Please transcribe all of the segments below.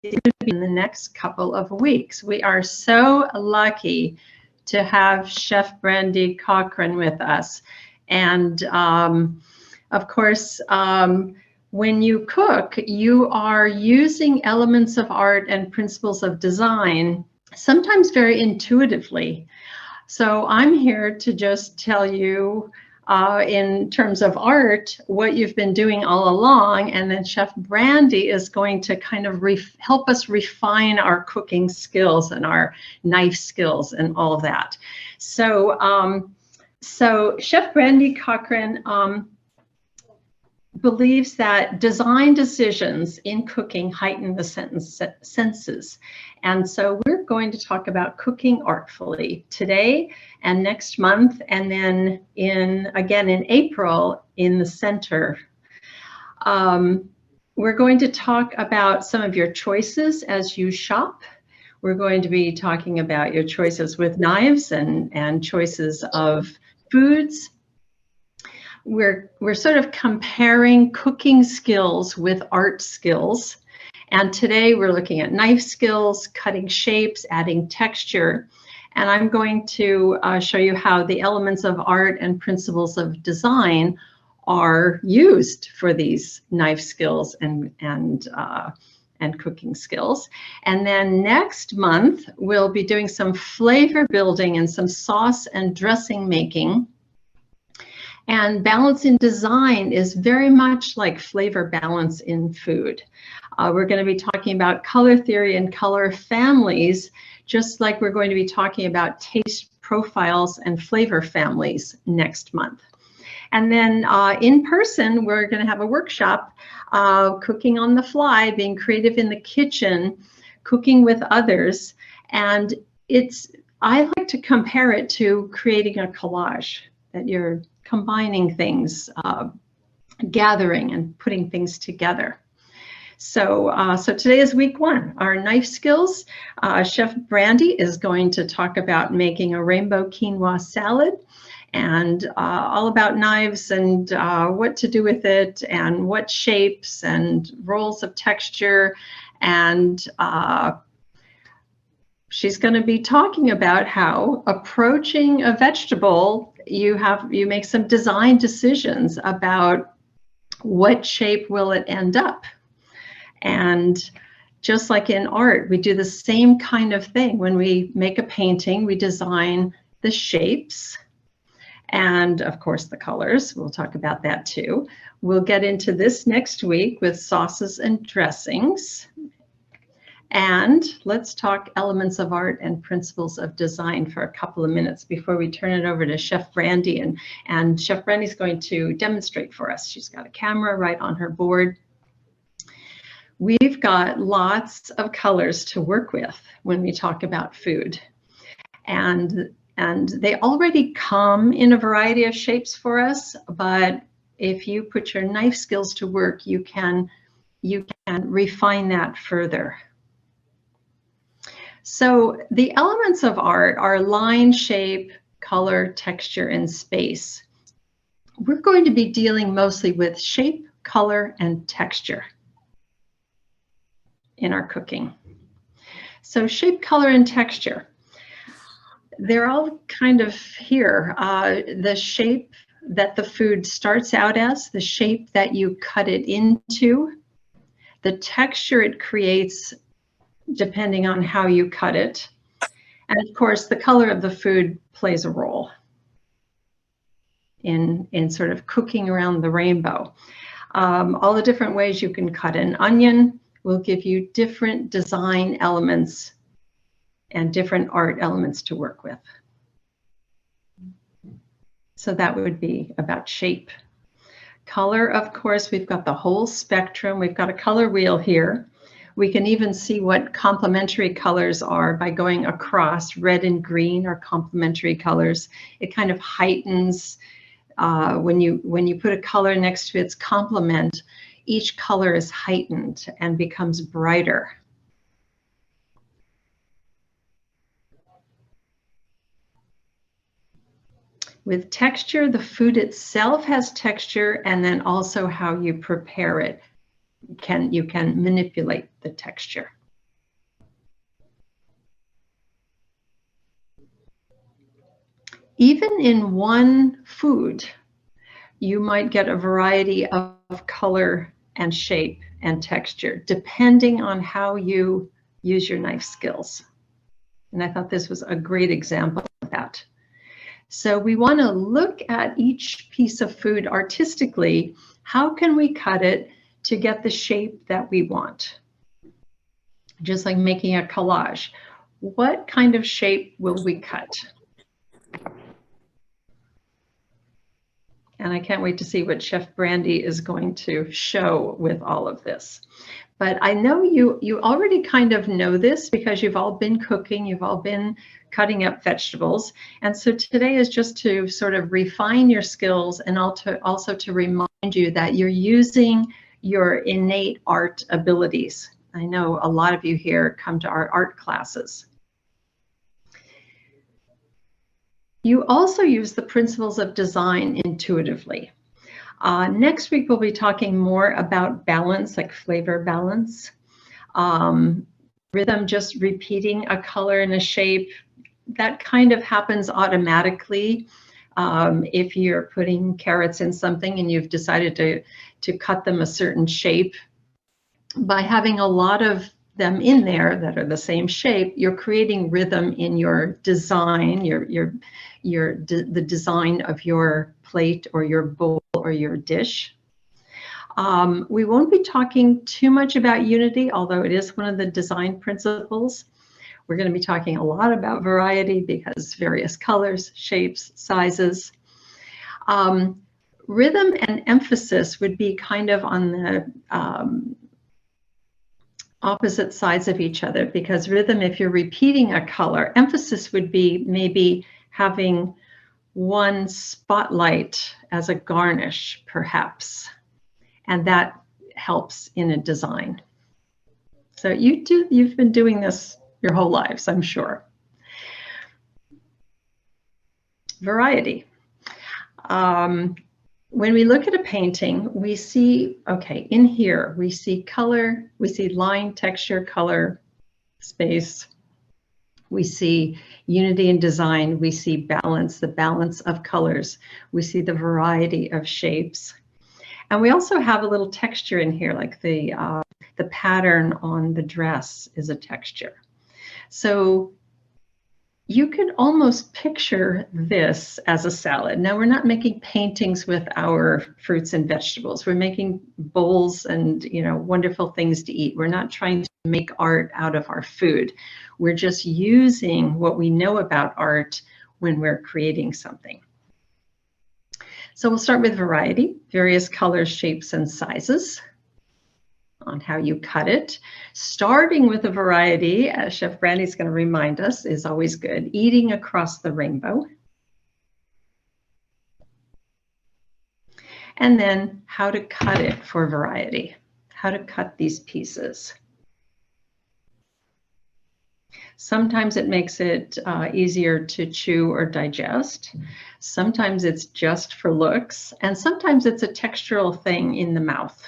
in the next couple of weeks. We are so lucky to have Chef Brandy Cochrane with us. And of course, when you cook, you are using elements of art and principles of design, sometimes very intuitively. So I'm here to just tell you in terms of art, what you've been doing all along, and then Chef Brandy is going to kind of help us refine our cooking skills and our knife skills and all of that. So, Chef Brandy Cochrane believes that design decisions in cooking heighten the senses. And so we're going to talk about cooking artfully today and next month, and then again in April in the center. We're going to talk about some of your choices as you shop. We're going to be talking about your choices with knives and choices of foods. We're sort of comparing cooking skills with art skills. And today we're looking at knife skills, cutting shapes, adding texture. And I'm going to show you how the elements of art and principles of design are used for these knife skills and cooking skills. And then next month, we'll be doing some flavor building and some sauce and dressing making. And balance in design is very much like flavor balance in food. We're going to be talking about color theory and color families, just like we're going to be talking about taste profiles and flavor families next month. And then in person, we're going to have a workshop, cooking on the fly, being creative in the kitchen, cooking with others. And I like to compare it to creating a collage, that you're combining things, gathering and putting things together. So today is week one, our knife skills. Chef Brandy is going to talk about making a rainbow quinoa salad and all about knives and what to do with it and what shapes and roles of texture. And she's going to be talking about how approaching a vegetable, you make some design decisions about what shape will it end up. And just like in art, we do the same kind of thing. When we make a painting, we design the shapes and of course the colors. We'll talk about that too. We'll get into this next week with sauces and dressings. And let's talk elements of art and principles of design for a couple of minutes before we turn it over to Chef Brandy. And Chef Brandy's going to demonstrate for us. She's got a camera right on her board. We've got lots of colors to work with when we talk about food. And they already come in a variety of shapes for us, but if you put your knife skills to work, you can refine that further. So the elements of art are line, shape, color, texture, and space. We're going to be dealing mostly with shape, color, and texture in our cooking. So shape, color, and texture. They're all kind of here. The shape that the food starts out as, the shape that you cut it into, the texture it creates depending on how you cut it. And of course, the color of the food plays a role in sort of cooking around the rainbow. All the different ways you can cut an onion will give you different design elements and different art elements to work with. So that would be about shape. Color, of course, we've got the whole spectrum. We've got a color wheel here. We can even see what complementary colors are by going across. Red and green are complementary colors. It kind of heightens when you put a color next to its complement, each color is heightened and becomes brighter. With texture, the food itself has texture, and then also how you prepare it. You can manipulate the texture. Even in one food, you might get a variety of color and shape and texture, depending on how you use your knife skills. And I thought this was a great example of that. So we want to look at each piece of food artistically. How can we cut it to get the shape that we want? Just like making a collage. What kind of shape will we cut? And I can't wait to see what Chef Brandy is going to show with all of this. But I know you already kind of know this because you've all been cooking, you've all been cutting up vegetables. And so today is just to sort of refine your skills and also to remind you that you're using your innate art abilities. I know a lot of you here come to our art classes. You also use the principles of design intuitively. Next week, we'll be talking more about balance, like flavor balance. Rhythm, just repeating a color and a shape, that kind of happens automatically. If you're putting carrots in something and you've decided to cut them a certain shape, by having a lot of them in there that are the same shape, you're creating rhythm in your design, the design of your plate or your bowl or your dish. We won't be talking too much about unity, although it is one of the design principles. We're going to be talking a lot about variety because various colors, shapes, sizes. Rhythm and emphasis would be kind of on the opposite sides of each other, because rhythm, if you're repeating a color, emphasis would be maybe having one spotlight as a garnish, perhaps, and that helps in a design. So you've been doing this your whole lives, I'm sure. Variety. When we look at a painting, we see, okay, in here, we see color, we see line, texture, color, space. We see unity in design. We see balance, the balance of colors. We see the variety of shapes. And we also have a little texture in here, like the pattern on the dress is a texture. So you could almost picture this as a salad. Now, we're not making paintings with our fruits and vegetables. We're making bowls and, you know, wonderful things to eat. We're not trying to make art out of our food. We're just using what we know about art when we're creating something. So we'll start with variety, various colors, shapes, and sizes on how you cut it. Starting with a variety, as Chef Brandy's going to remind us, is always good. Eating across the rainbow. And then how to cut it for variety. How to cut these pieces. Sometimes it makes it easier to chew or digest. Sometimes it's just for looks. And sometimes it's a textural thing in the mouth.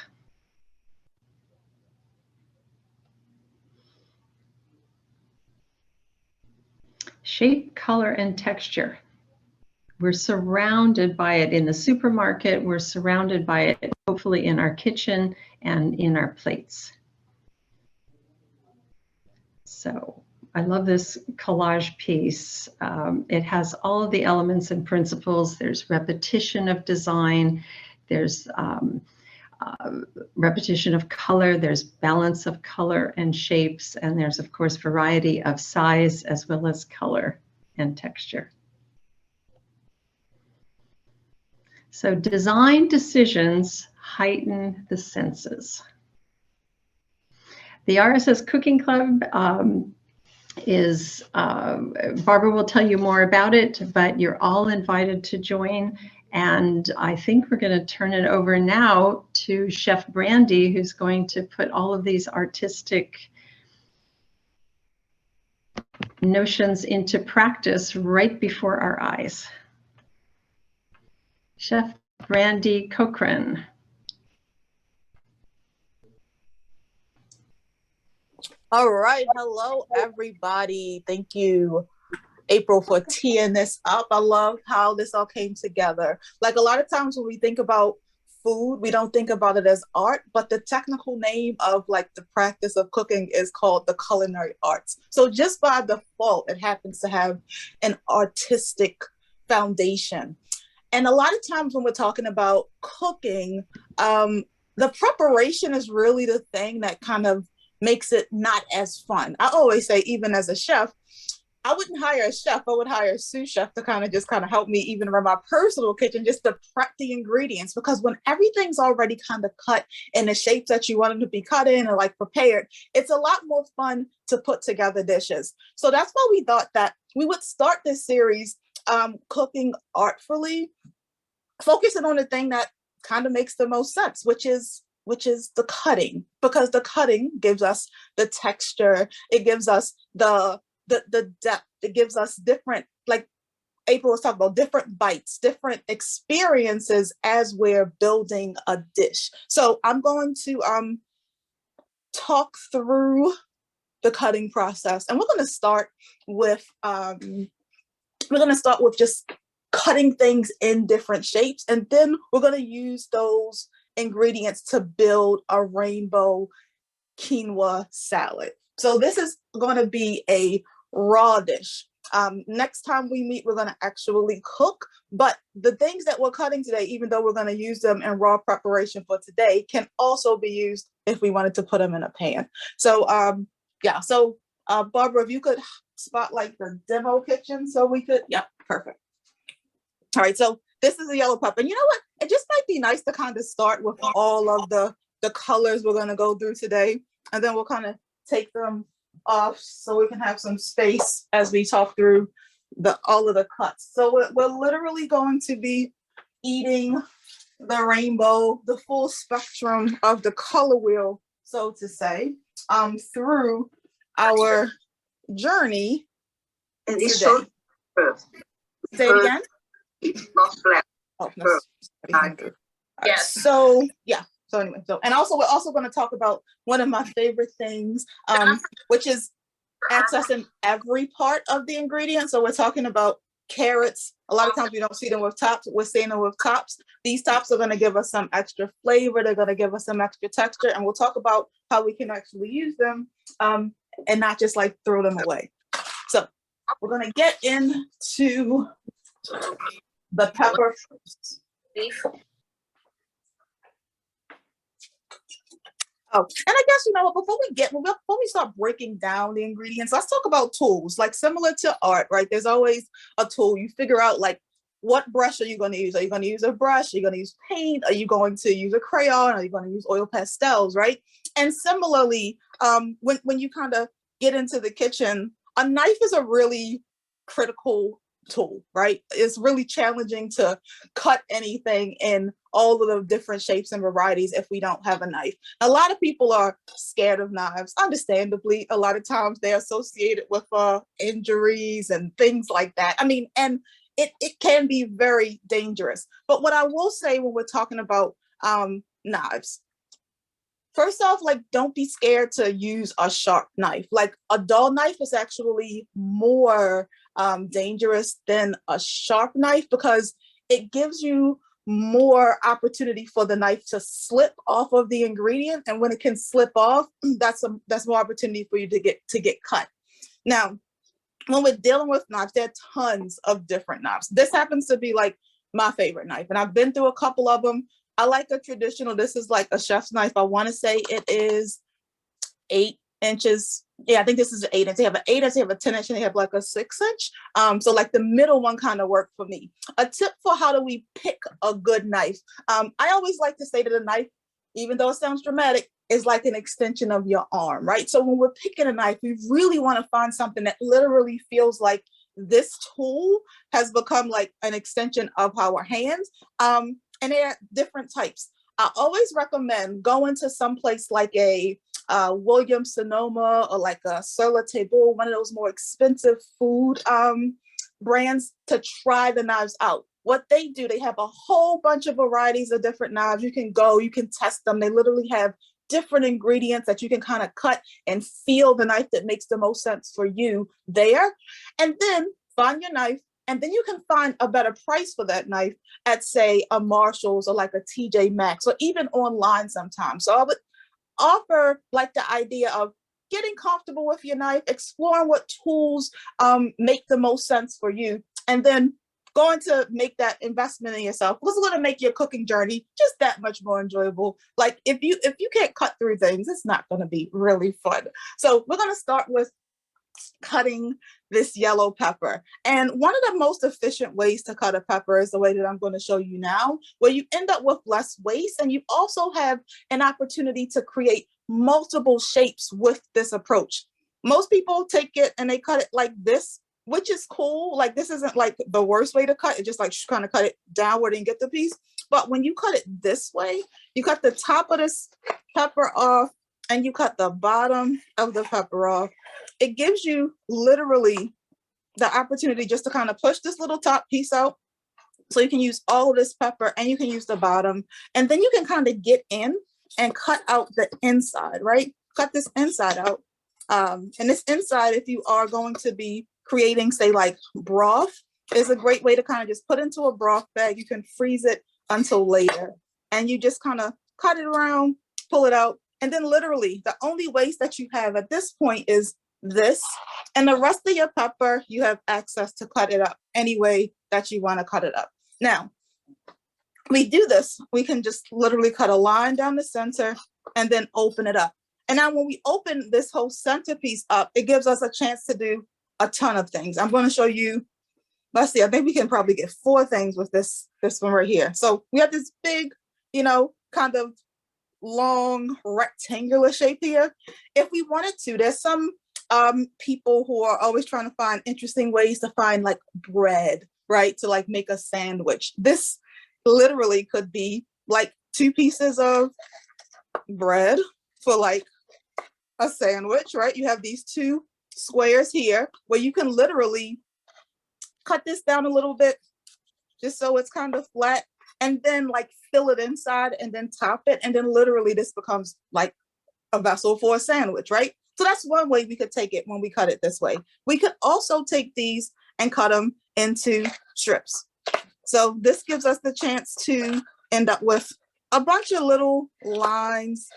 Shape, color, and texture. We're surrounded by it in the supermarket. We're surrounded by it, hopefully, in our kitchen and in our plates. So I love this collage piece. It has all of the elements and principles. There's repetition of design. There's repetition of color, there's balance of color and shapes, and there's, of course, variety of size as well as color and texture. So design decisions heighten the senses. The RSS Cooking Club Barbara will tell you more about it, but you're all invited to join. And I think we're going to turn it over now to Chef Brandy, who's going to put all of these artistic notions into practice right before our eyes. Chef Brandy Cochrane. All right. Hello, everybody. Thank you, April, for teeing this up. I love how this all came together. Like a lot of times when we think about food, we don't think about it as art, but the technical name of like the practice of cooking is called the culinary arts. So just by default, it happens to have an artistic foundation. And a lot of times when we're talking about cooking, the preparation is really the thing that kind of makes it not as fun. I always say, even as a chef, I wouldn't hire a chef. I would hire a sous chef to kind of help me even run my personal kitchen, just to prep the ingredients. Because when everything's already kind of cut in the shapes that you want them to be cut in and like prepared, it's a lot more fun to put together dishes. So that's why we thought that we would start this series, Cooking Artfully, focusing on the thing that kind of makes the most sense, which is the cutting, because the cutting gives us the texture, it gives us the depth, it gives us different, like April was talking about, different bites, different experiences as we're building a dish. So I'm going to talk through the cutting process, and we're going to start with just cutting things in different shapes, and then we're going to use those ingredients to build a rainbow quinoa salad. So this is going to be a raw dish. Next time we meet, we're going to actually cook, but the things that we're cutting today, even though we're going to use them in raw preparation for today, can also be used if we wanted to put them in a pan. So Barbara, if you could spotlight the demo kitchen so we could, yeah, perfect. All right, so this is a yellow pepper. And you know what? It just might be nice to kind of start with all of the colors we're going to go through today, and then we'll kind of take them off so we can have some space as we talk through all of the cuts. So we're literally going to be eating the rainbow, the full spectrum of the color wheel, so to say, through our journey. And this shows first. Say it again. It's not black. Oh, no. Yes. So yeah. So anyway, and also we're also going to talk about one of my favorite things, which is accessing every part of the ingredient. So we're talking about carrots. A lot of times we don't see them with tops. We're seeing them with tops. These tops are going to give us some extra flavor. They're going to give us some extra texture, and we'll talk about how we can actually use them and not just like throw them away. So we're going to get into the pepper first. Oh, and I guess, you know what, before we start breaking down the ingredients, let's talk about tools. Like similar to art, right? There's always a tool. You figure out like, what brush are you going to use? Are you going to use a brush? Are you going to use paint? Are you going to use a crayon? Are you going to use oil pastels, right? And similarly, when you kind of get into the kitchen, a knife is a really critical tool, right? It's really challenging to cut anything in all of the different shapes and varieties if we don't have a knife. A lot of people are scared of knives, understandably. A lot of times they're associated with injuries and things like that. I mean, and it can be very dangerous. But what I will say when we're talking about knives, first off, like, don't be scared to use a sharp knife. Like a dull knife is actually more dangerous than a sharp knife, because it gives you more opportunity for the knife to slip off of the ingredient. And when it can slip off, that's more opportunity for you to get cut. Now, when we're dealing with knives, there are tons of different knives. This happens to be like my favorite knife, and I've been through a couple of them. I like a traditional, this is like a chef's knife. I want to say it is 8 inches. Yeah, I think this is an 8 inch. They have an 8 inch, they have a 10 inch, and they have like a 6 inch. So like the middle one kind of worked for me. A tip for how do we pick a good knife. I always like to say that a knife, even though it sounds dramatic, is like an extension of your arm, right? So when we're picking a knife, we really want to find something that literally feels like this tool has become like an extension of our hands. And there are different types. I always recommend going to some place like a Williams Sonoma or like a Sur La Table, one of those more expensive food brands, to try the knives out. What they do, they have a whole bunch of varieties of different knives. You can go, you can test them. They literally have different ingredients that you can kind of cut and feel the knife that makes the most sense for you there. And then find your knife, and then you can find a better price for that knife at, say, a Marshall's or like a TJ Maxx, or even online sometimes. So I would offer like the idea of getting comfortable with your knife, exploring what tools make the most sense for you, and then going to make that investment in yourself. It's going to make your cooking journey just that much more enjoyable. Like if you can't cut through things, it's not going to be really fun. So we're going to start with cutting this yellow pepper. And one of the most efficient ways to cut a pepper is the way that I'm going to show you now, where you end up with less waste, and you also have an opportunity to create multiple shapes with this approach. Most people take it and they cut it like this, which is cool. Like this isn't like the worst way to cut it, just like kind of cut it downward and get the piece. But when you cut it this way, you cut the top of this pepper off and you cut the bottom of the pepper off. It gives you literally the opportunity just to kind of push this little top piece out. So you can use all of this pepper and you can use the bottom, and then you can kind of get in and cut out the inside, right? Cut this inside out. And this inside, if you are going to be creating, say, like broth, is a great way to kind of just put into a broth bag. You can freeze it until later. And you just kind of cut it around, pull it out. And then literally the only waste that you have at this point is this. And the rest of your pepper, you have access to cut it up any way that you want to cut it up. Now, we do this, we can just literally cut a line down the center and then open it up. And now when we open this whole centerpiece up, it gives us a chance to do a ton of things. I'm going to show you, let's see, I think we can probably get 4 things with this one right here. So we have this big, kind of long rectangular shape here. If we wanted to, there's some people who are always trying to find interesting ways to find like bread, right? To like make a sandwich. This literally could be like 2 pieces of bread for like a sandwich, right? You have these 2 squares here where you can literally cut this down a little bit just so it's kind of flat, and then like fill it inside and then top it, and then literally this becomes like a vessel for a sandwich, right? So that's one way we could take it when we cut it this way. We could also take these and cut them into strips. So this gives us the chance to end up with a bunch of little lines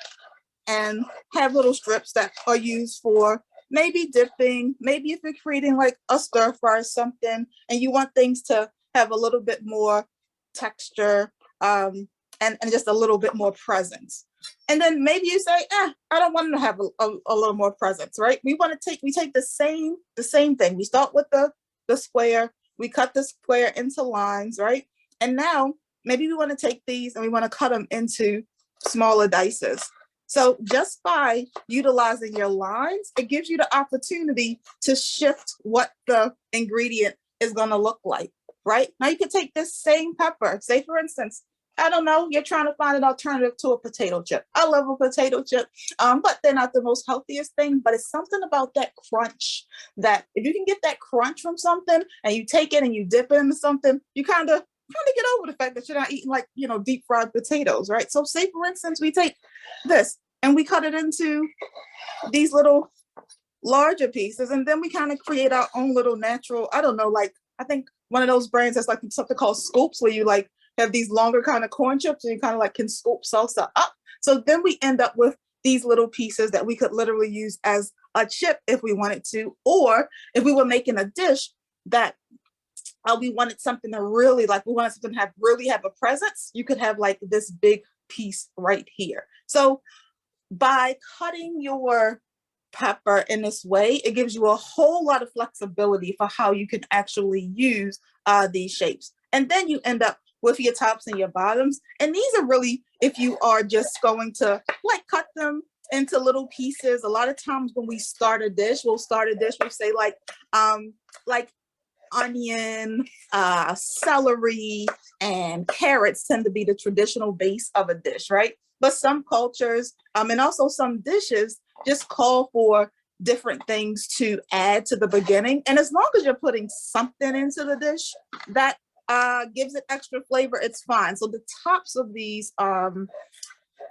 and have little strips that are used for maybe dipping, maybe if you're creating like a stir fry or something and you want things to have a little bit more texture and just a little bit more presence. And then maybe you say, I don't want to have a little more presence, right? We take the same thing. We start with the square, we cut the square into lines, right? And now maybe we want to take these and we want to cut them into smaller dices. So just by utilizing your lines, it gives you the opportunity to shift what the ingredient is going to look like, right? Now you can take this same pepper, say for instance, I don't know, you're trying to find an alternative to a potato chip. I love a potato chip, but they're not the most healthiest thing, but it's something about that crunch that if you can get that crunch from something and you take it and you dip it into something, you kind of get over the fact that you're not eating like, deep fried potatoes, right? So say for instance, we take this and we cut it into these little larger pieces, and then we kind of create our own little natural, I don't know, like I think one of those brands that's like something called scoops where you like have these longer kind of corn chips and you kind of like can scoop salsa up. So then we end up with these little pieces that we could literally use as a chip if we wanted to, or if we were making a dish that we wanted something to really like, we wanted something to really have a presence, you could have like this big piece right here. So by cutting your pepper in this way, it gives you a whole lot of flexibility for how you can actually use these shapes. And then you end up with your tops and your bottoms. And these are really, if you are just going to like cut them into little pieces. A lot of times when we start a dish, we'll say like onion, celery, and carrots tend to be the traditional base of a dish, right? But some cultures and also some dishes just call for different things to add to the beginning. And as long as you're putting something into the dish that gives it extra flavor, it's fine. So the tops of these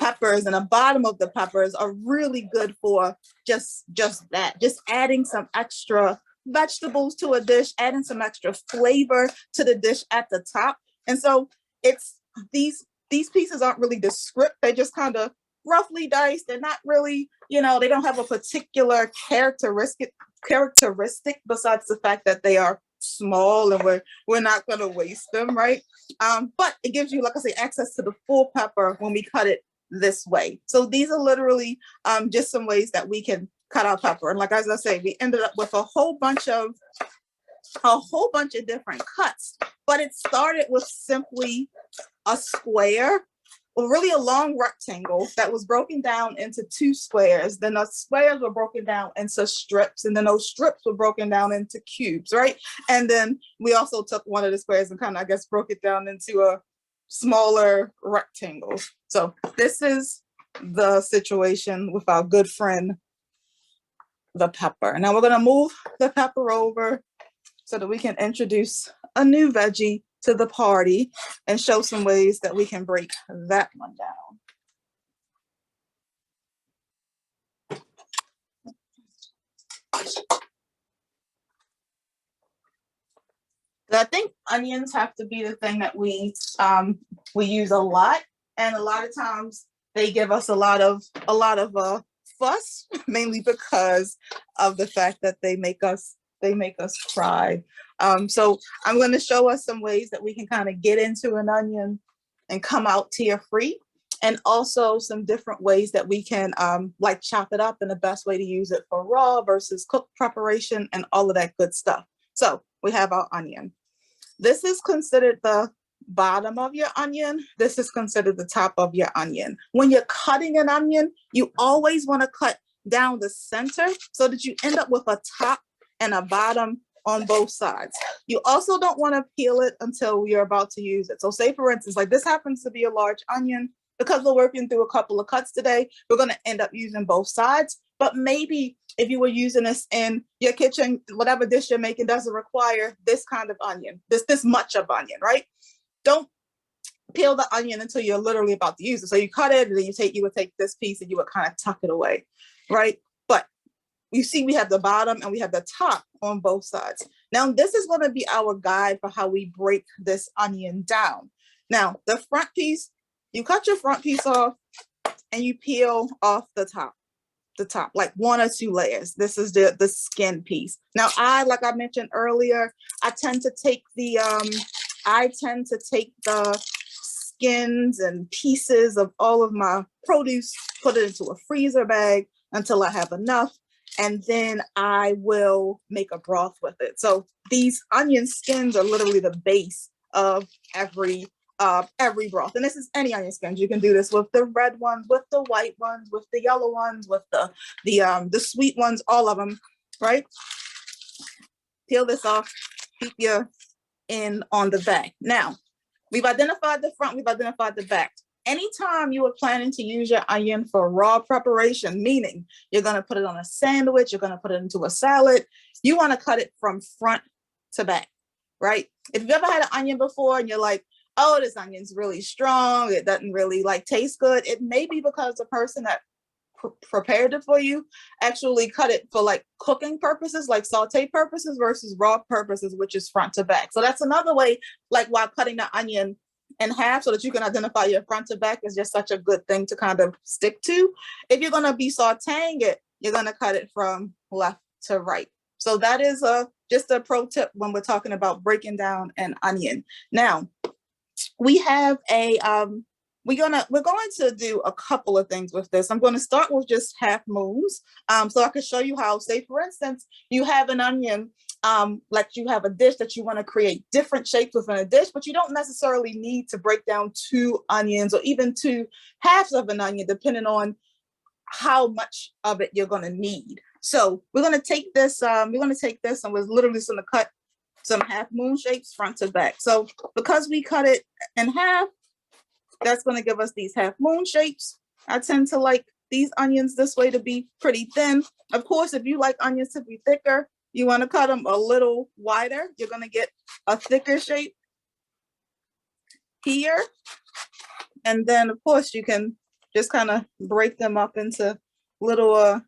peppers and the bottom of the peppers are really good for just that, just adding some extra vegetables to a dish, adding some extra flavor to the dish at the top. And so it's these pieces aren't really descriptive. They're just kind of roughly diced. They're not really, you know, they don't have a particular characteristic besides the fact that they are small and we're not going to waste them, right? But it gives you, like I say, access to the full pepper when we cut it this way. So these are literally just some ways that we can cut our pepper. And like, as I say, we ended up with a whole bunch of different cuts, but it started with simply a square, or really a long rectangle that was broken down into two squares. Then the squares were broken down into strips, and then those strips were broken down into cubes, right? And then we also took one of the squares and kind of, I guess, broke it down into a smaller rectangle. So this is the situation with our good friend, the pepper. Now we're gonna move the pepper over so that we can introduce a new veggie to the party and show some ways that we can break that one down. I think onions have to be the thing that we use a lot, and a lot of times they give us a lot of fuss, mainly because of the fact that they make us cry. So I'm going to show us some ways that we can kind of get into an onion and come out tear-free, and also some different ways that we can like chop it up, and the best way to use it for raw versus cooked preparation and all of that good stuff. So we have our onion. This is considered the bottom of your onion. This is considered the top of your onion. When you're cutting an onion, you always want to cut down the center so that you end up with a top and a bottom on both sides. You also don't want to peel it until you're about to use it. So say, for instance, like this happens to be a large onion. Because we're working through a couple of cuts today, we're going to end up using both sides. But maybe if you were using this in your kitchen, whatever dish you're making doesn't require this kind of onion, this much of onion, right? Don't peel the onion until you're literally about to use it. So you cut it, and then you would take this piece and you would kind of tuck it away, right? But you see we have the bottom and we have the top on both sides. Now this is going to be our guide for how we break this onion down. Now the front piece, you cut your front piece off and you peel off the top, like 1 or 2 layers. This is the skin piece. Now like I mentioned earlier, I tend to take the skins and pieces of all of my produce, put it into a freezer bag until I have enough, and then I will make a broth with it. So these onion skins are literally the base of every broth. And this is any onion skins. You can do this with the red ones, with the white ones, with the yellow ones, with the sweet ones, all of them, right? Peel this off, keep your end on the back. Now, we've identified the front, we've identified the back. Anytime you are planning to use your onion for raw preparation, meaning you're going to put it on a sandwich, you're going to put it into a salad, you want to cut it from front to back, right? If you've ever had an onion before and you're like, oh, this onion's really strong, it doesn't really like taste good, it may be because the person that prepared it for you actually cut it for like cooking purposes, like saute purposes, versus raw purposes, which is front to back. So that's another way, like while cutting the onion in half so that you can identify your front to back, is just such a good thing to kind of stick to. If you're going to be sauteing it, you're going to cut it from left to right. So that is just a pro tip when we're talking about breaking down an onion. Now, we have we're going to do a couple of things with this. I'm going to start with just half moons, so I can show you how, say for instance, you have an onion, like you have a dish that you want to create different shapes within a dish, but you don't necessarily need to break down 2 onions or even 2 halves of an onion, depending on how much of it you're going to need. So we're going to take this, and we're literally going to cut some half moon shapes front to back. So because we cut it in half, that's going to give us these half moon shapes. I tend to like these onions this way to be pretty thin. Of course, if you like onions to be thicker, you want to cut them a little wider. You're going to get a thicker shape here. And then, of course, you can just kind of break them up into little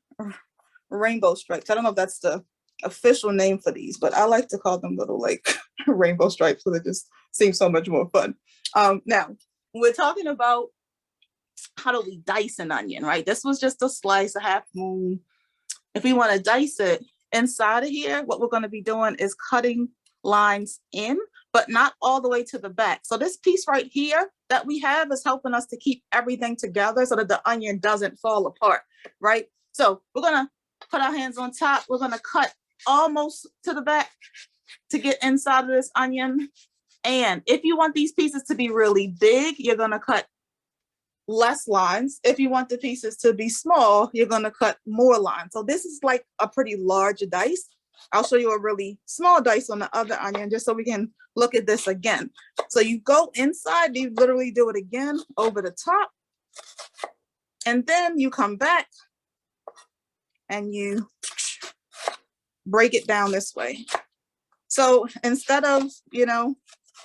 rainbow stripes. I don't know if that's the official name for these, but I like to call them little like rainbow stripes, so they just seem so much more fun. Now, we're talking about how do we dice an onion, right? This was just a slice, a half moon. If we want to dice it inside of here, what we're going to be doing is cutting lines in, but not all the way to the back. So this piece right here that we have is helping us to keep everything together so that the onion doesn't fall apart, right? So we're going to put our hands on top. We're going to cut almost to the back to get inside of this onion. And if you want these pieces to be really big, you're going to cut less lines. If you want the pieces to be small, you're going to cut more lines. So this is like a pretty large dice. I'll show you a really small dice on the other onion just so we can look at this again. So you go inside, you literally do it again over the top, and then you come back and you break it down this way. So instead of, you know,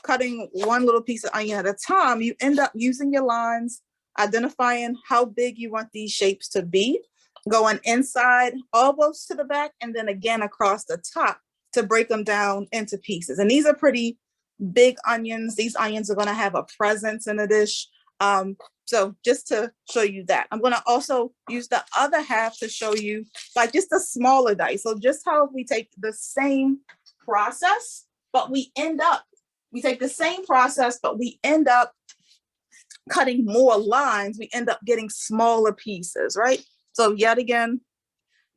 cutting one little piece of onion at a time, you end up using your lines, identifying how big you want these shapes to be, going inside almost to the back, and then again across the top to break them down into pieces. And these are pretty big onions. These onions are going to have a presence in a dish. So just to show you that, I'm going to also use the other half to show you like just a smaller dice. So just how we take the same process, but we take the same process, but we end up cutting more lines. We end up getting smaller pieces, right? So yet again,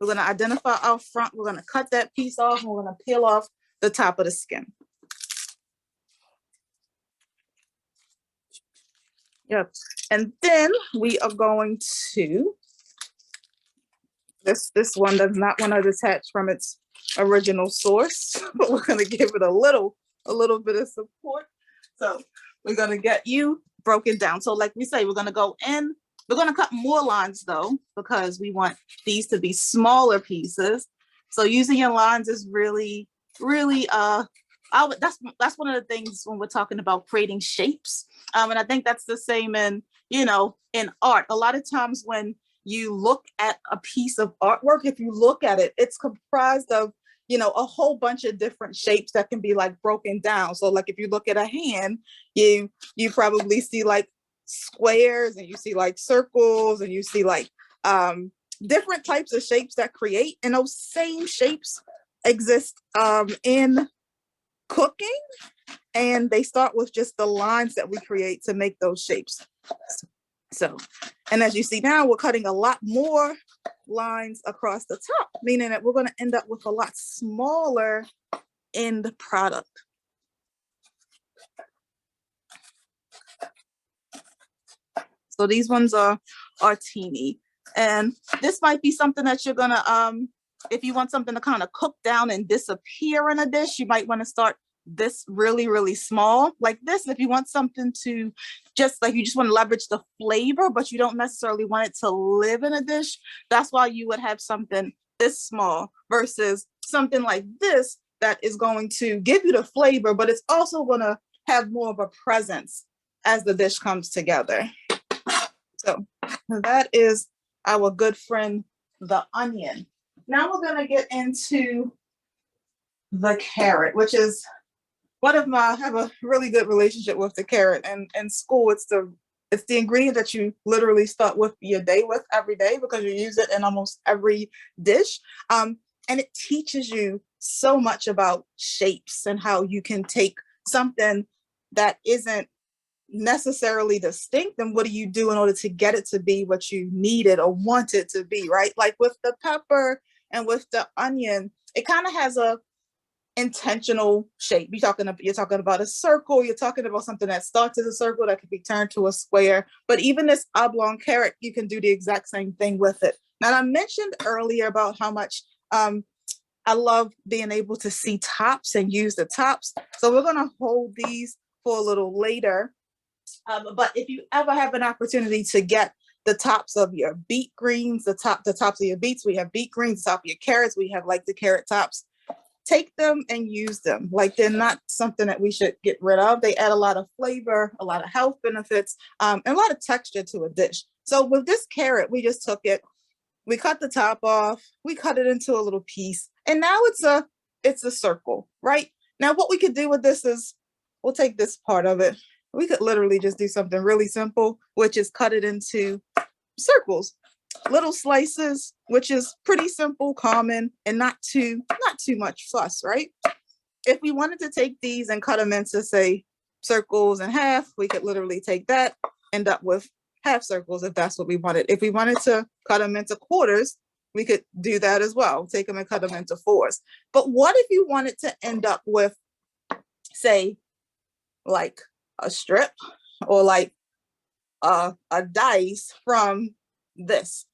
we're going to identify our front. We're going to cut that piece off, and we're going to peel off the top of the skin. Yep. And then we are going to, this one does not want to detach from its original source, but we're going to give it a little bit of support. So we're going to get you broken down. So like we say, we're going to go in. We're going to cut more lines though, because we want these to be smaller pieces. So using your lines is really, really, that's one of the things when we're talking about creating shapes. And I think that's the same in, you know, in art. A lot of times when you look at a piece of artwork, if you look at it, it's comprised of, you know, a whole bunch of different shapes that can be like broken down. So like if you look at a hand, you probably see like squares, and you see like circles, and you see like different types of shapes that create, and those same shapes exist in cooking, and they start with just the lines that we create to make those shapes. So, and as you see now, we're cutting a lot more lines across the top, meaning that we're going to end up with a lot smaller end product. So these ones are teeny, and this might be something that you're gonna, if you want something to kind of cook down and disappear in a dish, you might want to start this really, really small like this. If you want something to just like, you just want to leverage the flavor, but you don't necessarily want it to live in a dish, that's why you would have something this small versus something like this that is going to give you the flavor, but it's also going to have more of a presence as the dish comes together. So that is our good friend, the onion. Now we're going to get into the carrot, which is I have a really good relationship with the carrot. And in school, it's the ingredient that you literally start with your day with every day, because you use it in almost every dish. And it teaches you so much about shapes and how you can take something that isn't necessarily distinct, and what do you do in order to get it to be what you need it or want it to be, right? Like with the pepper and with the onion, it kind of has a intentional shape. You're talking about a circle. You're talking about something that starts as a circle that can be turned to a square. But even this oblong carrot, you can do the exact same thing with it. Now, I mentioned earlier about how much I love being able to see tops and use the tops. So we're going to hold these for a little later. But if you ever have an opportunity to get the tops of your beet greens, the tops of your beets, we have beet greens, the top of your carrots, we have like the carrot tops. Take them and use them. Like, they're not something that we should get rid of. They add a lot of flavor, a lot of health benefits, and a lot of texture to a dish. So with this carrot, we just took it, We cut the top off, we cut it into a little piece, and now it's a circle, right? Now what we could do with this is, we'll take this part of it. We could literally just do something really simple, which is cut it into circles, little slices, which is pretty simple, common, and not too much fuss, right? If we wanted to take these and cut them into, say, circles and half, we could literally take that, end up with half circles if that's what we wanted. If we wanted to cut them into quarters, we could do that as well. Take them and cut them into fours. But what if you wanted to end up with, say, like a strip or like a dice from this?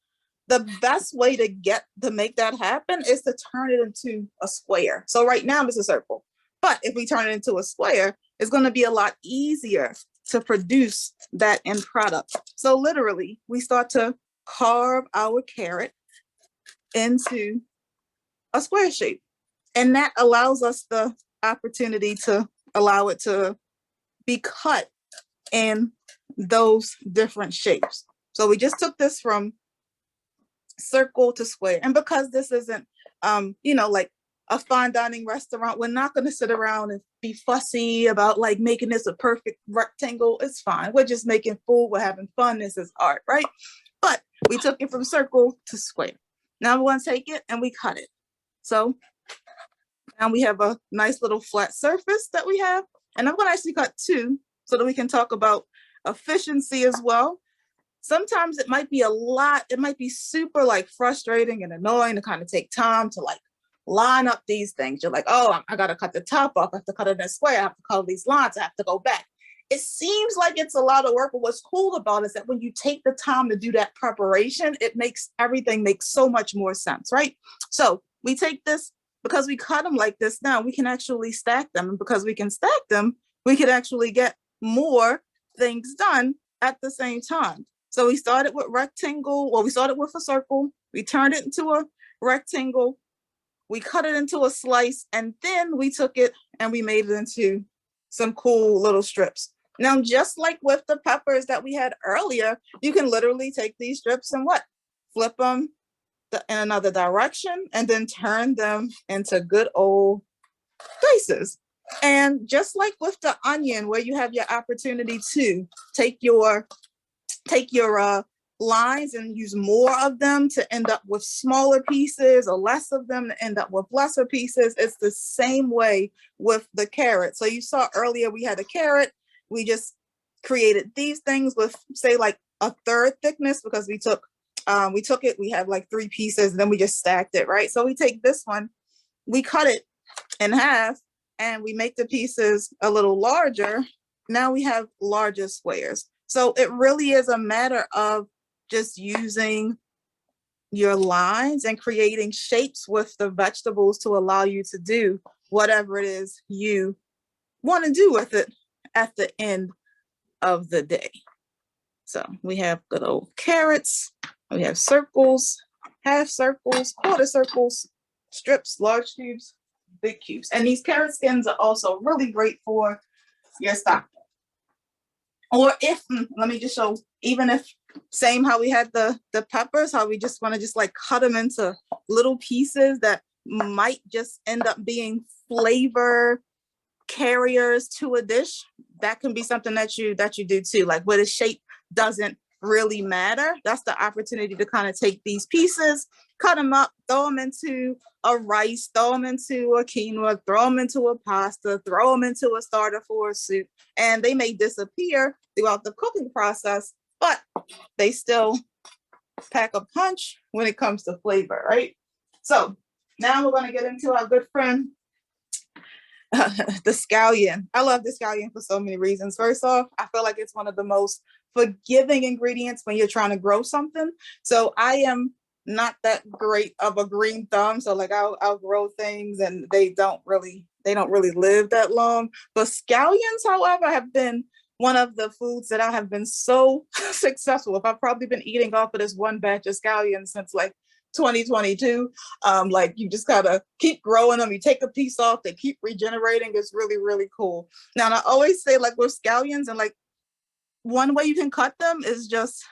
The best way to make that happen is to turn it into a square. So right now it's a circle, but if we turn it into a square, it's going to be a lot easier to produce that end product. So literally, we start to carve our carrot into a square shape, and that allows us the opportunity to allow it to be cut in those different shapes. So we just took this from circle to square, and because this isn't like a fine dining restaurant, we're not going to sit around and be fussy about like making this a perfect rectangle. It's fine, we're just making food, we're having fun, this is art, right? But we took it from circle to square. Now we want to take it and we cut it. So now we have a nice little flat surface that we have, and I'm going to actually cut two so that we can talk about efficiency as well. Sometimes it might be a lot, it might be super like frustrating and annoying to kind of take time to like line up these things. You're like, oh, I got to cut the top off, I have to cut it in a square, I have to color these lines, I have to go back. It seems like it's a lot of work, but what's cool about it is that when you take the time to do that preparation, it makes everything make so much more sense, right? So we take this, because we cut them like this now, we can actually stack them. And because we can stack them, we could actually get more things done at the same time. So we started with rectangle, well, we started with a circle, we turned it into a rectangle, we cut it into a slice, and then we took it and we made it into some cool little strips. Now, just like with the peppers that we had earlier, you can literally take these strips and what? Flip them in another direction and then turn them into good old dices. And just like with the onion, where you have your opportunity to take your lines and use more of them to end up with smaller pieces, or less of them to end up with lesser pieces, it's the same way with the carrot. So you saw earlier we had a carrot, we just created these things with, say, like a third thickness, because we took it, we have like 3 pieces, and then we just stacked it, right? So we take this one, we cut it in half, and we make the pieces a little larger. Now we have larger squares. So it really is a matter of just using your lines and creating shapes with the vegetables to allow you to do whatever it is you want to do with it at the end of the day. So we have good old carrots, we have circles, half circles, quarter circles, strips, large cubes, big cubes. And these carrot skins are also really great for your stock. Or if, let me just show, even if, same how we had the peppers, how we just want to just like cut them into little pieces that might just end up being flavor carriers to a dish. That can be something that you do too, like where the shape doesn't really matter. That's the opportunity to kind of take these pieces, cut them up, throw them into a rice, throw them into a quinoa, throw them into a pasta, throw them into a starter for a soup, and they may disappear throughout the cooking process, but they still pack a punch when it comes to flavor, right? So now we're going to get into our good friend, the scallion. I love the scallion for so many reasons. First off, I feel like it's one of the most forgiving ingredients when you're trying to grow something. So I am not that great of a green thumb. So like I'll grow things and they don't really live that long. But scallions, however, have been one of the foods that I have been so successful with. I've probably been eating off of this one batch of scallions since like 2022. Like you just gotta keep growing them. You take a piece off, they keep regenerating. It's really, really cool. Now, and I always say, like with scallions, and like one way you can cut them is just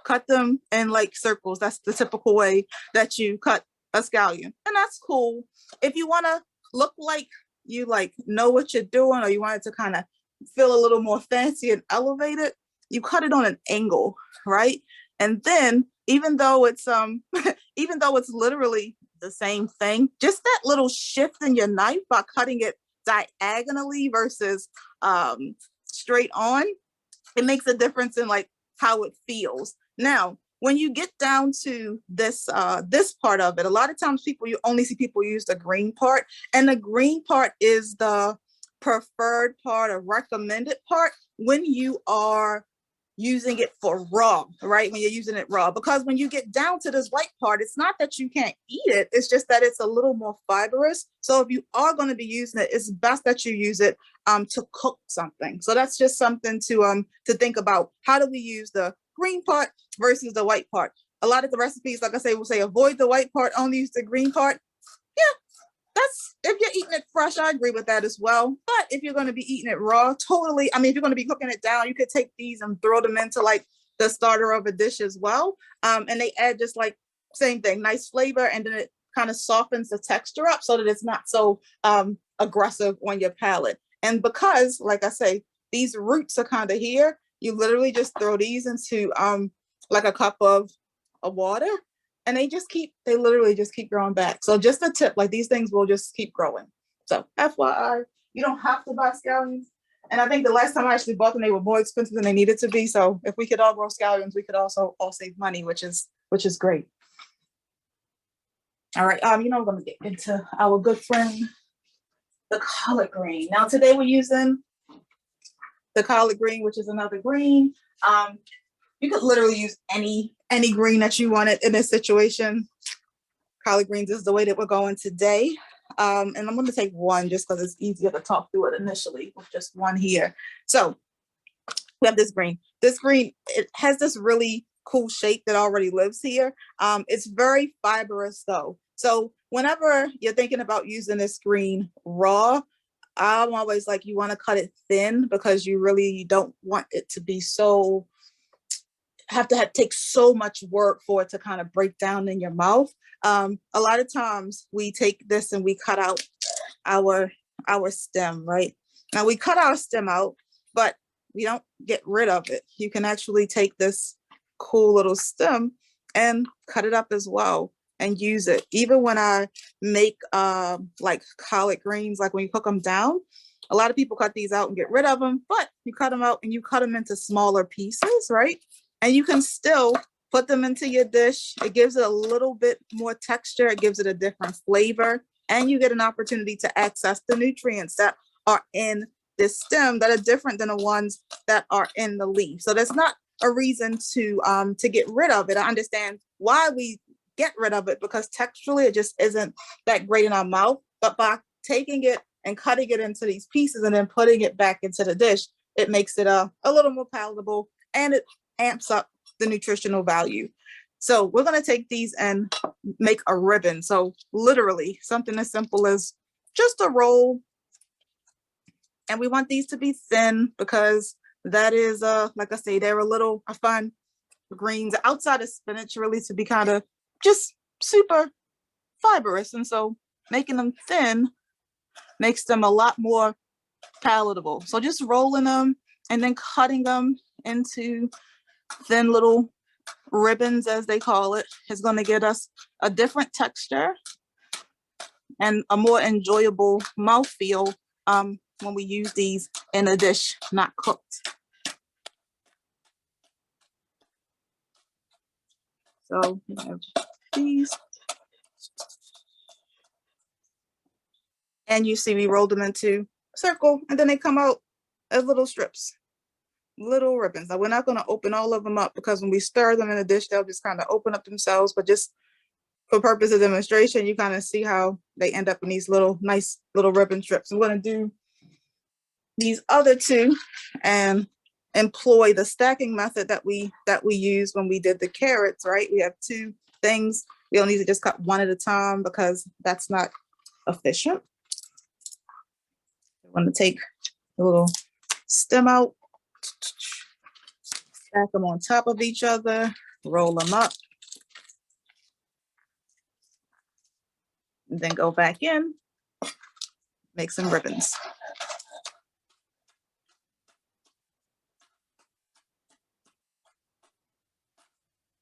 cut them in like circles. That's the typical way that you cut a scallion, and that's cool. If you want to look like you like know what you're doing, or you want it to kind of feel a little more fancy and elevated, you cut it on an angle, right? And then even though it's even though it's literally the same thing, just that little shift in your knife by cutting it diagonally versus straight on, it makes a difference in like how it feels. Now, when you get down to this this part of it, a lot of times you only see people use the green part, and the green part is the preferred part or recommended part when you are using it for raw, right? When you're using it raw, because when you get down to this white part, it's not that you can't eat it, it's just that it's a little more fibrous. So if you are going to be using it, it's best that you use it to cook something. So that's just something to think about. How do we use the green part versus the white part? A lot of the recipes, like I say, will say avoid the white part, only use the green part. Yeah, that's if you're eating it fresh, I agree with that as well. But if you're going to be eating it raw, totally. I mean, if you're going to be cooking it down, you could take these and throw them into like the starter of a dish as well. And they add just like same thing, nice flavor, and then it kind of softens the texture up so that it's not so aggressive on your palate. And because, like I say, these roots are kind of here, you literally just throw these into like a cup of water, and they literally just keep growing back. So just a tip, like these things will just keep growing. So FYI, you don't have to buy scallions. And I think the last time I actually bought them, they were more expensive than they needed to be. So if we could all grow scallions, we could also all save money, which is great. All right, I'm going to get into our good friend, the collard green. Now today we're using the collard green, which is another green. You could literally use any green that you wanted in this situation. Collard greens is the way that we're going today. And I'm going to take one just because it's easier to talk through it initially with just one here. So we have this green. This green, it has this really cool shape that already lives here. It's very fibrous though. So whenever you're thinking about using this green raw, I'm always like, you want to cut it thin because you really don't want it to be so take so much work for it to kind of break down in your mouth. A lot of times we take this and we cut out our stem, right? Now we cut our stem out, but we don't get rid of it. You can actually take this cool little stem and cut it up as well and use it. Even when I make like collard greens, like when you cook them down, a lot of people cut these out and get rid of them, but you cut them out and you cut them into smaller pieces, right? And you can still put them into your dish. It gives it a little bit more texture. It gives it a different flavor. And you get an opportunity to access the nutrients that are in this stem that are different than the ones that are in the leaf. So there's not a reason to get rid of it. I understand why we get rid of it, because texturally it just isn't that great in our mouth. But by taking it and cutting it into these pieces and then putting it back into the dish, it makes it a little more palatable, and it amps up the nutritional value. So we're going to take these and make a ribbon. So literally something as simple as just a roll. And we want these to be thin because that is, like I say, they're I find greens outside of spinach really to be kind of just super fibrous. And so making them thin makes them a lot more palatable. So just rolling them and then cutting them into thin little ribbons, as they call it, is going to get us a different texture and a more enjoyable mouthfeel when we use these in a dish not cooked. So we have these. And you see we rolled them into a circle, and then they come out as little strips, little ribbons. Now we're not going to open all of them up because when we stir them in a dish, they'll just kind of open up themselves. But just for purpose of demonstration, you kind of see how they end up in these nice little ribbon strips. I'm going to do these other two and employ the stacking method that we used when we did the carrots, right? We have two things. We don't need to just cut one at a time because that's not efficient. I'm going to take a little stem out, stack them on top of each other, roll them up, and then go back in, make some ribbons.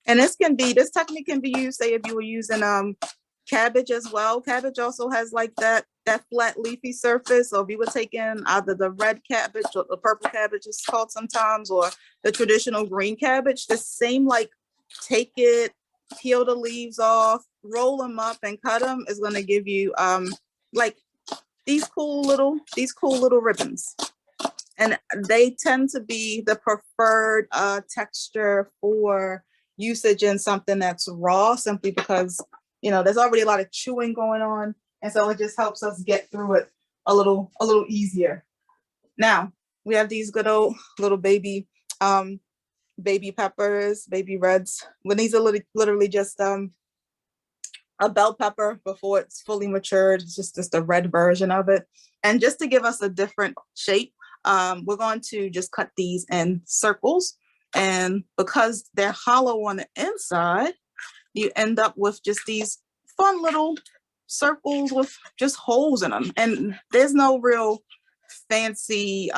And this technique can be used, say if you were using cabbage as well. Cabbage also has like that flat leafy surface. So if you were taking either the red cabbage or the purple cabbage it's called sometimes, or the traditional green cabbage, the same, like, take it, peel the leaves off, roll them up and cut them is going to give you like these cool little ribbons. And they tend to be the preferred texture for usage in something that's raw, simply because, you know, there's already a lot of chewing going on. And so it just helps us get through it a little easier. Now, we have these good old little baby peppers, baby reds. When these are literally just a bell pepper before it's fully matured. It's just the red version of it. And just to give us a different shape, we're going to just cut these in circles. And because they're hollow on the inside, you end up with just these fun little circles with just holes in them. And there's no real fancy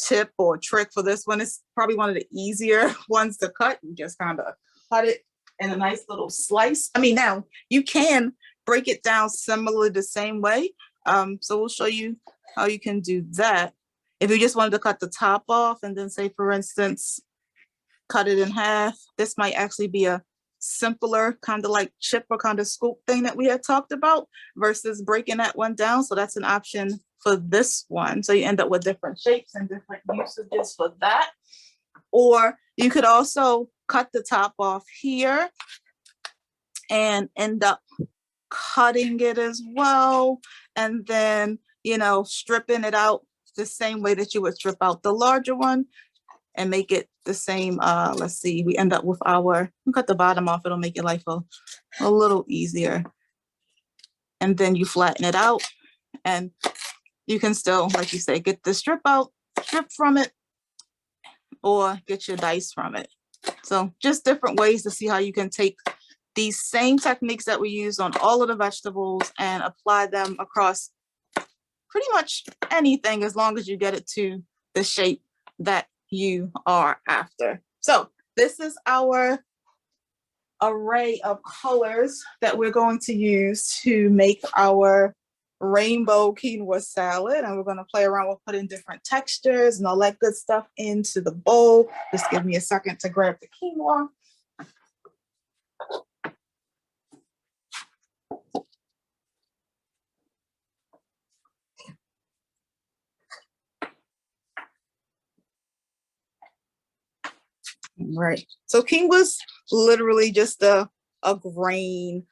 tip or trick for this one. It's probably one of the easier ones to cut. You just kind of cut it in a nice little slice. I mean, now you can break it down similarly the same way. So we'll show you how you can do that. If you just wanted to cut the top off and then, say, for instance, cut it in half, this might actually be a simpler kind of like chip or kind of scoop thing that we had talked about versus breaking that one down. So that's an option for this one. So you end up with different shapes and different usages for that. Or you could also cut the top off here and end up cutting it as well. And then, you know, stripping it out the same way that you would strip out the larger one and make it the same. Let's see, we end up with we'll cut the bottom off. It'll make your life a little easier. And then you flatten it out and you can still, like you say, get the strip from it, or get your dice from it. So just different ways to see how you can take these same techniques that we use on all of the vegetables and apply them across pretty much anything, as long as you get it to the shape that you are after. So this is our array of colors that we're going to use to make our rainbow quinoa salad. And we're going to play around with putting different textures and all that good stuff into the bowl. Just give me a second to grab the quinoa. Right. So quinoa's literally just a grain.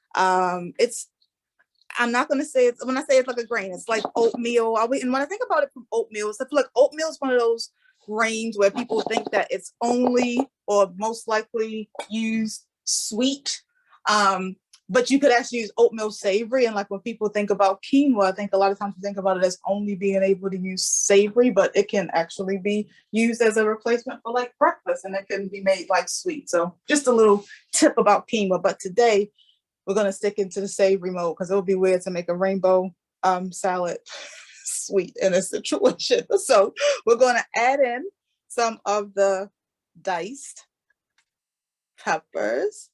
I'm not going to say it's, when I say it's like a grain, it's like oatmeal. And when I think about it from oatmeal, I feel like oatmeal is one of those grains where people think that it's only or most likely used sweet. But you could actually use oatmeal savory. And like when people think about quinoa, I think a lot of times you think about it as only being able to use savory, but it can actually be used as a replacement for like breakfast, and it can be made like sweet. So just a little tip about quinoa. But today we're going to stick into the savory mode because it would be weird to make a rainbow salad sweet in a situation. So we're going to add in some of the diced peppers.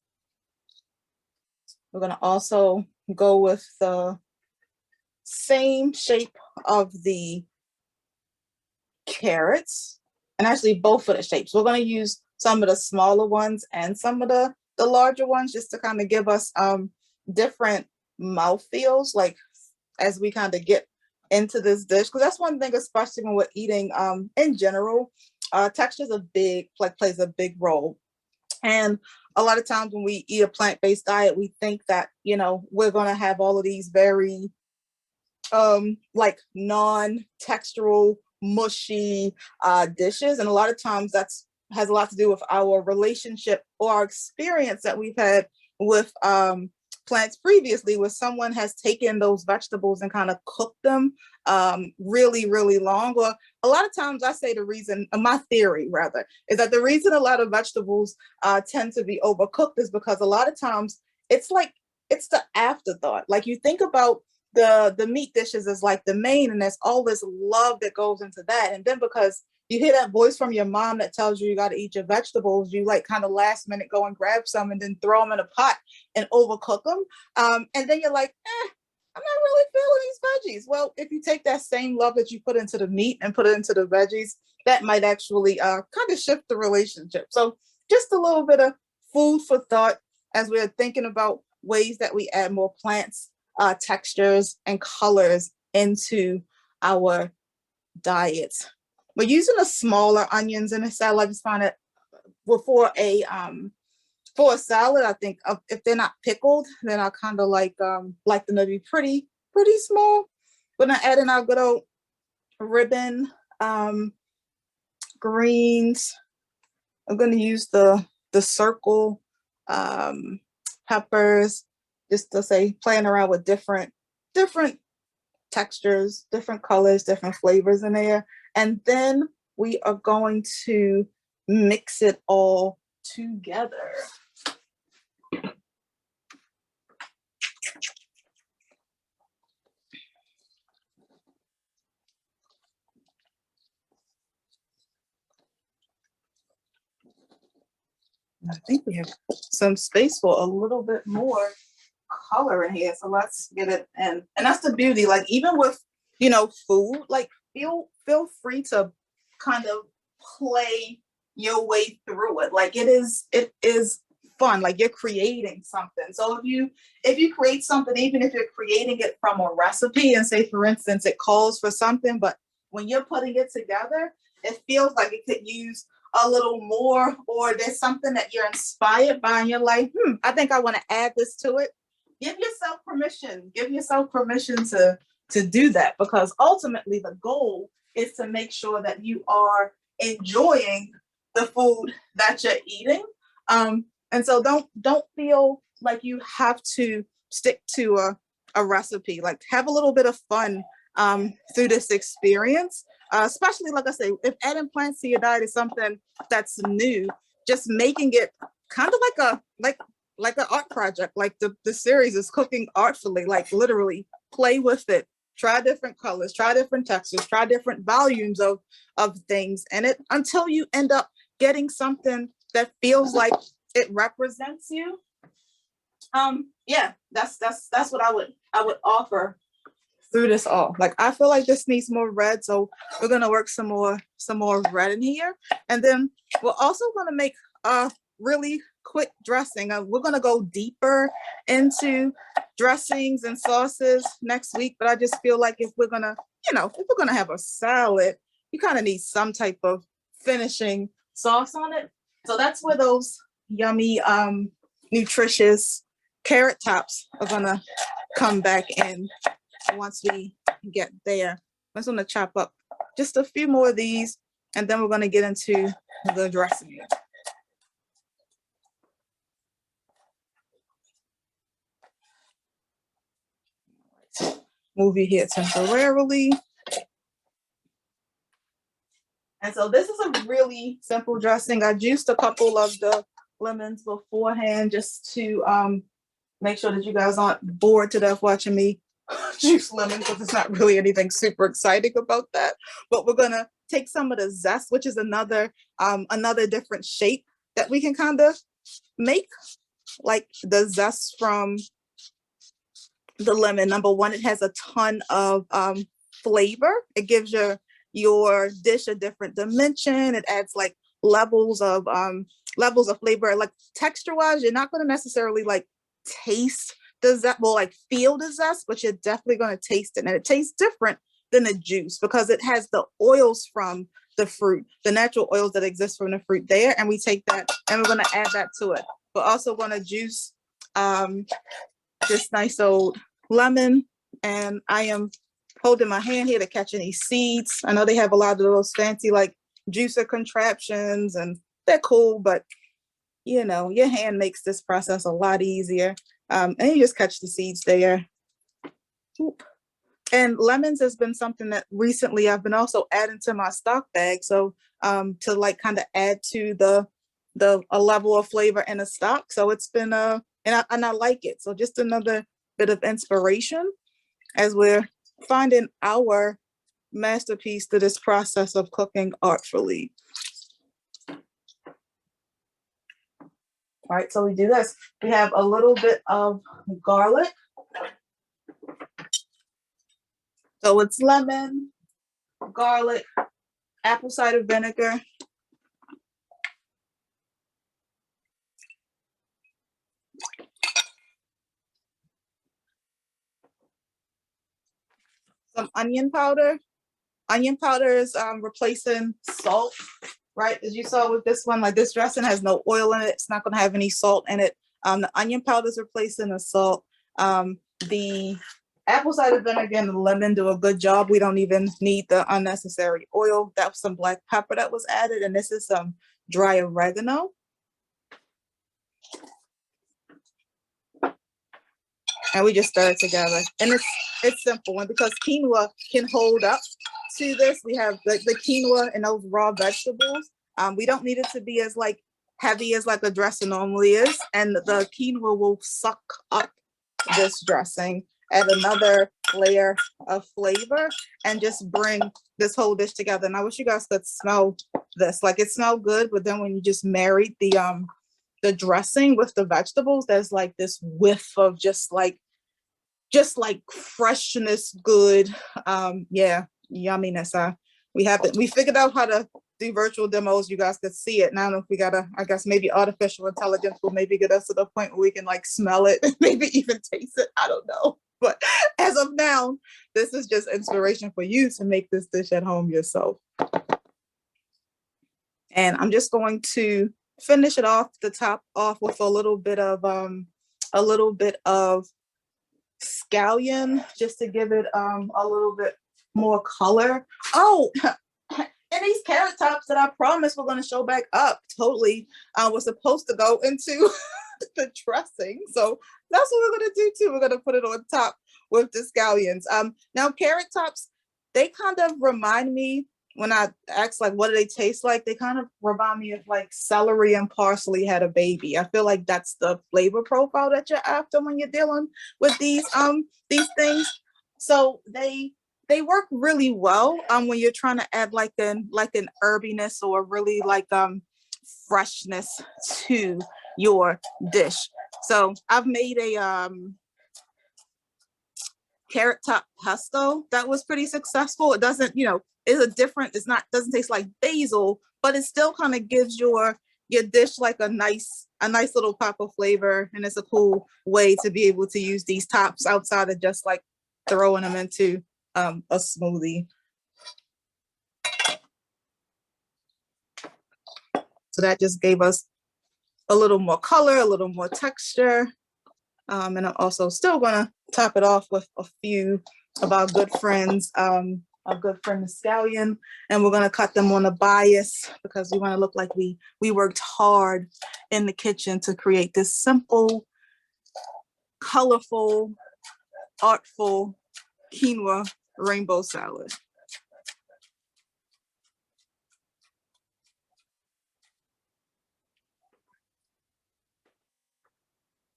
We're going to also go with the same shape of the carrots, and actually both of the shapes. We're going to use some of the smaller ones and some of the larger ones just to kind of give us different mouthfeels, like as we kind of get into this dish. Because that's one thing, especially when we're eating in general, texture plays a big role. And a lot of times when we eat a plant-based diet, we think that, you know, we're going to have all of these very like non-textural, mushy dishes. And a lot of times has a lot to do with our relationship or our experience that we've had with plants previously where someone has taken those vegetables and kind of cooked them really, really long. Or a lot of times I say the reason, my theory rather, is that the reason a lot of vegetables tend to be overcooked is because a lot of times it's the afterthought. Like you think about the meat dishes as like the main, and there's all this love that goes into that. And then because you hear that voice from your mom that tells you got to eat your vegetables, you like kind of last minute go and grab some and then throw them in a pot and overcook them. And then you're like, I'm not really feeling these veggies. Well, if you take that same love that you put into the meat and put it into the veggies, that might actually kind of shift the relationship. So just a little bit of food for thought as we're thinking about ways that we add more plants, textures, and colors into our diets. We're using the smaller onions in a salad. I just find it for a salad, I think if they're not pickled, then I kind of like them to be pretty small. We're gonna add in our good old ribbon greens. I'm gonna use the circle peppers, just to say playing around with different textures, different colors, different flavors in there. And then we are going to mix it all together. I think we have some space for a little bit more color in here. So let's get it in. And that's the beauty, like even with, food, like feel free to kind of play your way through it. Like it is fun, like you're creating something. So if you create something, even if you're creating it from a recipe and say, for instance, it calls for something, but when you're putting it together, it feels like it could use a little more, or there's something that you're inspired by and you're like, I think I want to add this to it. Give yourself permission to do that, because ultimately the goal is to make sure that you are enjoying the food that you're eating. And so don't feel like you have to stick to a recipe. Like have a little bit of fun through this experience. Especially, like I say, if adding plants to your diet is something that's new, just making it kind of like an art project, like the series is Cooking Artfully, like literally play with it, try different colors, try different textures, try different volumes of things, and it until you end up getting something that feels like it represents you. Yeah, that's what I would offer through this all. Like I feel like this needs more red, so we're gonna work some more red in here, and then we're also gonna make a really quick dressing. We're gonna go deeper into dressings and sauces next week, but I just feel like if we're gonna have a salad, you kind of need some type of finishing sauce on it. So that's where those yummy nutritious carrot tops are gonna come back in. Once we get there, I'm just going to chop up just a few more of these, and then we're going to get into the dressing. Move you here temporarily. And so this is a really simple dressing. I juiced a couple of the lemons beforehand just to make sure that you guys aren't bored to death watching me juice lemon, because it's not really anything super exciting about that. But we're gonna take some of the zest, which is another different shape that we can kind of make, like the zest from the lemon. Number one, it has a ton of flavor. It gives your dish a different dimension. It adds like levels of flavor. Like texture wise, you're not going to necessarily like taste the zest, well, like feel the zest, but you're definitely going to taste it. And it tastes different than the juice because it has the oils from the fruit, the natural oils that exist from the fruit there. And we take that and we're going to add that to it. We're also going to juice this nice old lemon. And I am holding my hand here to catch any seeds. I know they have a lot of those fancy like juicer contraptions and they're cool, but you know, your hand makes this process a lot easier. And you just catch the seeds there. Oop. And lemons has been something that recently I've been also adding to my stock bag. So to like kind of add to a level of flavor in a stock. So it's been and I like it. So just another bit of inspiration as we're finding our masterpiece to this process of cooking artfully. All right, so we do this. We have a little bit of garlic. So it's lemon, garlic, apple cider vinegar, some onion powder. Onion powder is replacing salt, right? As you saw with this one, like this dressing has no oil in it. It's not going to have any salt in it. The onion powder is replacing the salt. The apple cider vinegar and the lemon do a good job. We don't even need the unnecessary oil. That was some black pepper that was added, and this is some dry oregano. And we just stir it together. And it's simple. And because quinoa can hold up to this, we have the quinoa and those raw vegetables. We don't need it to be as like heavy as like a dressing normally is. And the quinoa will suck up this dressing, add another layer of flavor, and just bring this whole dish together. And I wish you guys could smell this. Like it smelled good, but then when you just married the dressing with the vegetables, there's like this whiff of just like freshness, good, yeah, yumminess. We figured out how to do virtual demos. You guys could see it. Now if we gotta, I guess maybe artificial intelligence will maybe get us to the point where we can like smell it, maybe even taste it. I don't know. But as of now, this is just inspiration for you to make this dish at home yourself. And I'm just going to finish it off the top off with a little bit of scallion, just to give it a little bit more color. Oh, and these carrot tops that I promised we're going to show back up totally was supposed to go into the dressing. So that's what we're going to do too. We're going to put it on top with the scallions. Now carrot tops, they kind of remind me, when I ask like what do they taste like, they kind of remind me of like celery and parsley had a baby. I feel like that's the flavor profile that you're after when you're dealing with these things. So they work really well when you're trying to add like an herbiness or really like freshness to your dish. So I've made a carrot top pesto that was pretty successful. It doesn't, doesn't taste like basil, but it still kind of gives your dish like a nice little pop of flavor. And it's a cool way to be able to use these tops outside of just like throwing them into a smoothie. So that just gave us a little more color, a little more texture. And I'm also still gonna top it off with a few of our good friends, our good friend the scallion, and we're gonna cut them on a bias because we want to look like we worked hard in the kitchen to create this simple, colorful, artful quinoa rainbow salad.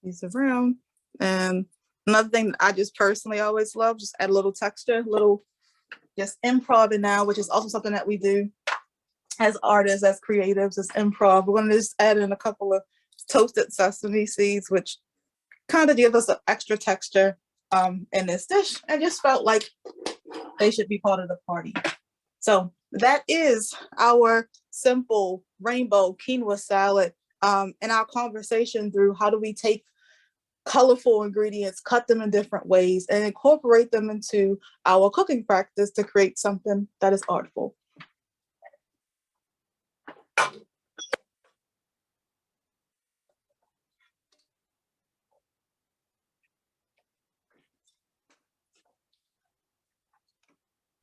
These around. And another thing that I just personally always love, just add a little texture, just improv now, which is also something that we do as artists, as creatives, as improv. We're gonna just add in a couple of toasted sesame seeds, which kind of give us an extra texture in this dish. I just felt like they should be part of the party. So that is our simple rainbow quinoa salad, and our conversation through how do we take colorful ingredients, cut them in different ways, and incorporate them into our cooking practice to create something that is artful.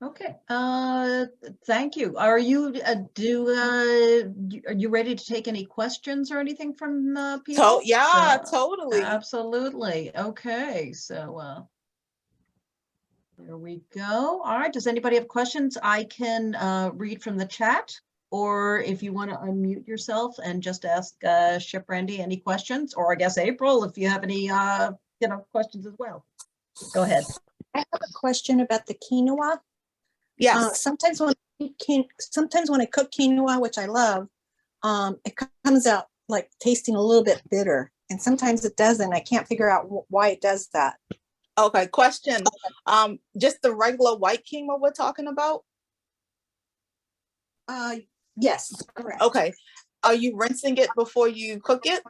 Okay, thank you. Are you are you ready to take any questions or anything from people? Yeah, totally. Absolutely. Okay, so there we go. All right, does anybody have questions? I can read from the chat, or if you want to unmute yourself and just ask Chef Brandy any questions, or I guess April, if you have any questions as well. Go ahead. I have a question about the quinoa. Yes. Sometimes when I cook quinoa, which I love, it comes out like tasting a little bit bitter, and sometimes it doesn't. I can't figure out why it does that. Okay, question. Just the regular white quinoa we're talking about? Yes, correct. Okay. Are you rinsing it before you cook it?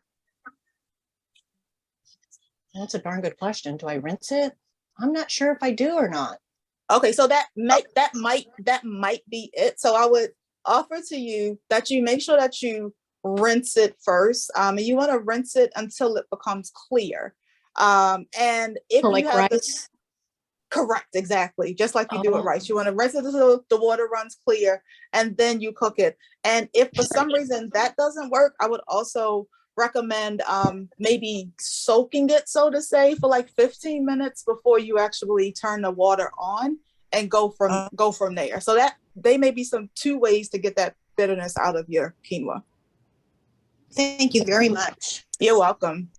That's a darn good question. Do I rinse it? I'm not sure if I do or not. Okay, so that might be it. So I would offer to you that you make sure that you rinse it first. And you want to rinse it until it becomes clear. And if like you have rice? Correct, exactly. Just like you do with rice. You want to rinse it until the water runs clear, and then you cook it. And if for some reason that doesn't work, I would also recommend maybe soaking it, so to say, for like 15 minutes before you actually turn the water on and go from there. So that they may be some 2 ways to get that bitterness out of your quinoa. Thank you very much. You're welcome.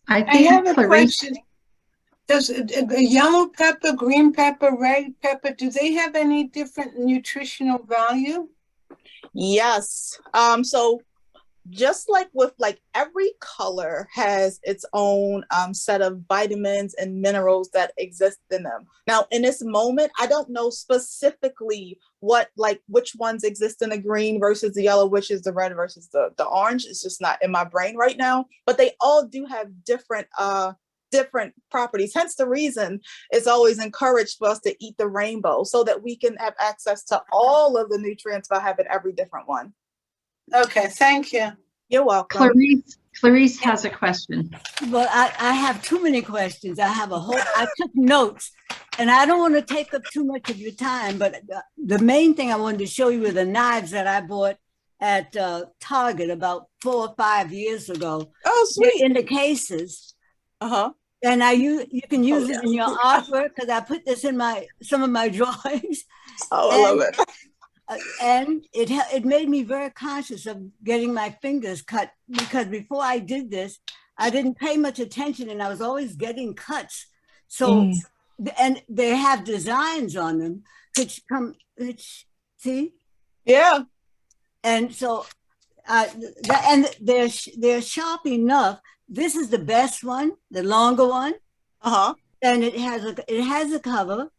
I have a question. Does the yellow pepper, green pepper, red pepper, do they have any different nutritional value? Yes. So just like with every color has its own set of vitamins and minerals that exist in them. Now, in this moment, I don't know specifically which ones exist in the green versus the yellow, which is the red versus the orange. It's just not in my brain right now, but they all do have different properties. Hence the reason it's always encouraged for us to eat the rainbow so that we can have access to all of the nutrients by having every different one. Okay, thank you. You're welcome. Clarice has a question. Well, I have too many questions. I took notes, and I don't want to take up too much of your time, but the main thing I wanted to show you were the knives that I bought at Target about 4 or 5 years ago. Oh, sweet. In the cases. Uh-huh. And you can use it in your artwork, because I put this in some of my drawings. Oh, I love it. And it made me very conscious of getting my fingers cut, because before I did this, I didn't pay much attention, and I was always getting cuts. So, and they have designs on them, see? Yeah. And so, and they're sharp enough. This is the best one, the longer one. Uh-huh. And it has a cover.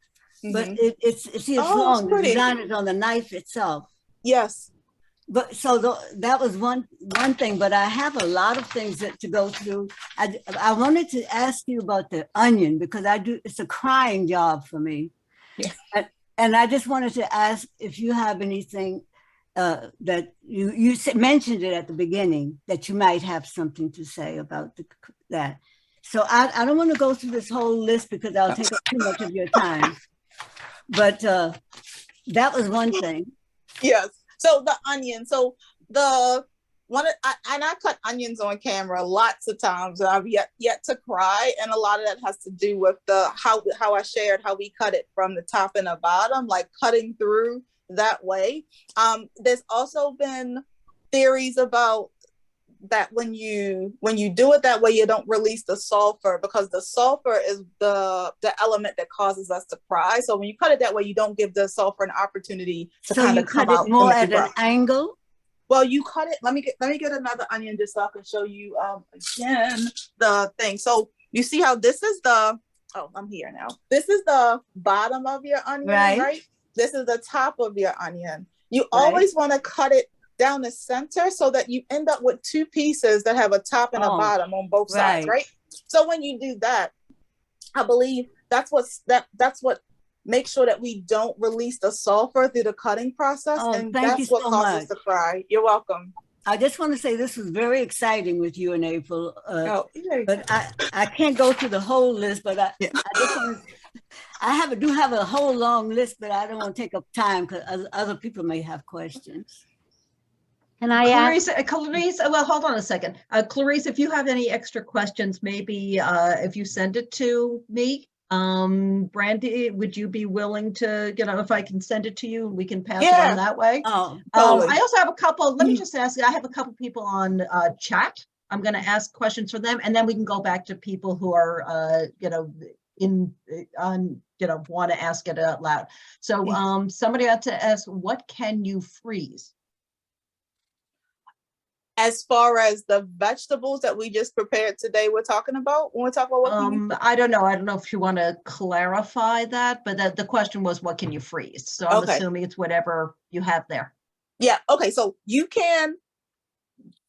But it's long. The design is on the knife itself. Yes. But so that was one thing. But I have a lot of things to go through. I wanted to ask you about the onion, because it's a crying job for me. Yeah. And I just wanted to ask if you have anything that you mentioned it at the beginning, that you might have something to say about that. So I don't want to go through this whole list, because I'll take up too much of your time. But that was one thing. Yes. So the onion. So the one, I cut onions on camera lots of times, and I've yet to cry. And a lot of that has to do with how I shared how we cut it from the top and the bottom, like cutting through that way. There's also been theories about that when you do it that way, you don't release the sulfur, because the sulfur is the element that causes us to cry. So when you cut it that way, you don't give the sulfur an opportunity to kind of come out. So you cut it more at an angle? Well, you cut it. Let me get another onion just so I can show you again the thing. So you see how this is I'm here now. This is the bottom of your onion, right? This is the top of your onion. You always want to cut it down the center so that you end up with 2 pieces that have a top and a bottom on both sides, right? So when you do that, I believe that's what makes sure that we don't release the sulfur through the cutting process, and that's what causes us to cry. You're welcome. I just want to say this was very exciting with you and April. But I can't go through the whole list, but I just want to, do have a whole long list, but I don't want to take up time because other people may have questions. Can I ask? Clarice, well, hold on a second. Clarice, if you have any extra questions, maybe if you send it to me, Brandy, would you be willing to, if I can send it to you, we can pass it on that way? Oh, totally. I also have a couple, let me just ask you, I have a couple people on chat. I'm going to ask questions for them, and then we can go back to people who are, want to ask it out loud. So somebody had to ask, what can you freeze? As far as the vegetables that we just prepared today, we're talking about when we talk about what I don't know if you want to clarify that, but the question was, what can you freeze? So I'm assuming it's whatever you have there. Yeah. Okay. So you can.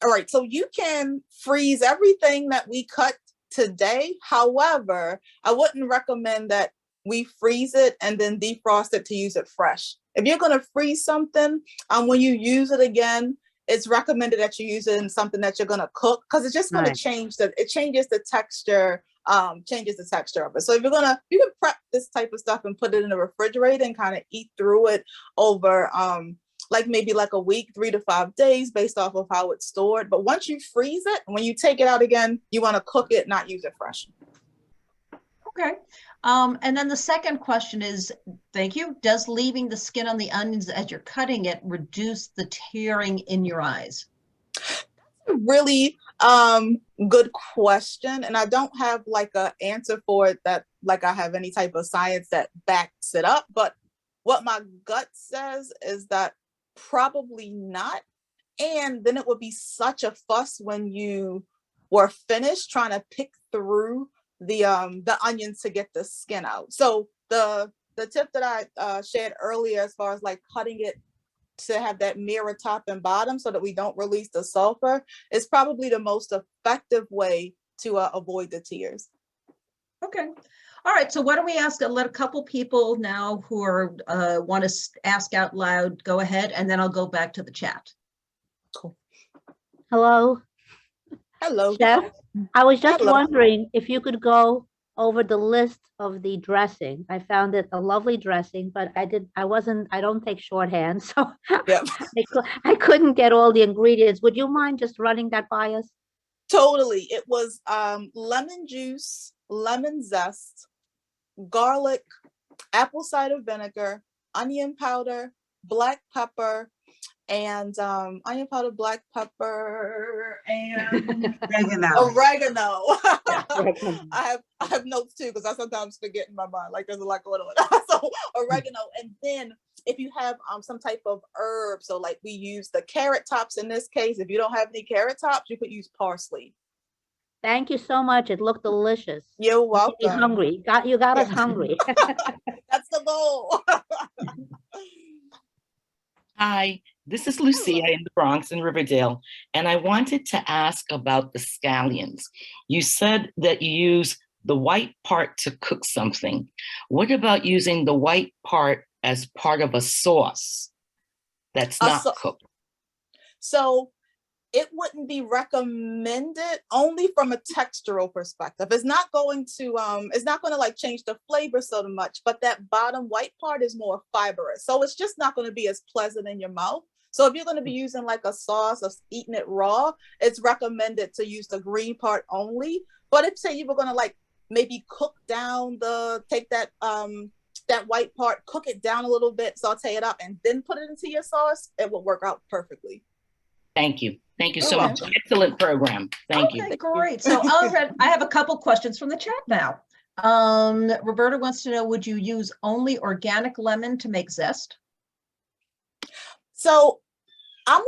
All right. So you can freeze everything that we cut today. However, I wouldn't recommend that we freeze it and then defrost it to use it fresh. If you're going to freeze something, when you use it again, it's recommended that you use it in something that you're going to cook, because it's just going to changes the texture of it. So if you can prep this type of stuff and put it in the refrigerator and kind of eat through it over maybe a week, 3 to 5 days, based off of how it's stored. But once you freeze it, when you take it out again, you want to cook it, not use it fresh. Okay. And then the second question is, thank you. Does leaving the skin on the onions as you're cutting it reduce the tearing in your eyes? That's a really good question. And I don't have an answer for it that I have any type of science that backs it up. But what my gut says is that probably not. And then it would be such a fuss when you were finished trying to pick through the onions to get the skin out. So the tip that I shared earlier, as far as cutting it to have that mirror top and bottom so that we don't release the sulfur, is probably the most effective way to avoid the tears. Okay. All right. So why don't we let a couple people now who are want to ask out loud go ahead, and then I'll go back to the chat. Cool. Hello. Hello. Chef, I was just wondering if you could go over the list of the dressing. I found it a lovely dressing, but I don't take shorthand, so Yep. I couldn't get all the ingredients. Would you mind just running that by us? Totally. It was lemon juice, lemon zest, garlic, apple cider vinegar, onion powder, black pepper, and onion powder, black pepper, and oregano. I have notes too, because I sometimes forget in my mind, there's a lot going on. So oregano, and then if you have some type of herb, so we use the carrot tops in this case. If you don't have any carrot tops, you could use parsley. Thank you so much. It looked delicious. You're welcome. You hungry? You got us hungry. That's the goal. Hi, this is Lucia in the Bronx in Riverdale, and I wanted to ask about the scallions. You said that you use the white part to cook something. What about using the white part as part of a sauce that's not cooked? So it wouldn't be recommended, only from a textural perspective. It's not going to change the flavor so much, but that bottom white part is more fibrous. So it's just not going to be as pleasant in your mouth. So if you're going to be using a sauce or eating it raw, it's recommended to use the green part only. But if say you were going to maybe cook down take that white part, cook it down a little bit, saute it up, and then put it into your sauce, it will work out perfectly. Thank you. Thank you so much. Excellent program. Thank you. Great. So I have a couple questions from the chat now. Roberta wants to know, would you use only organic lemon to make zest? So I'm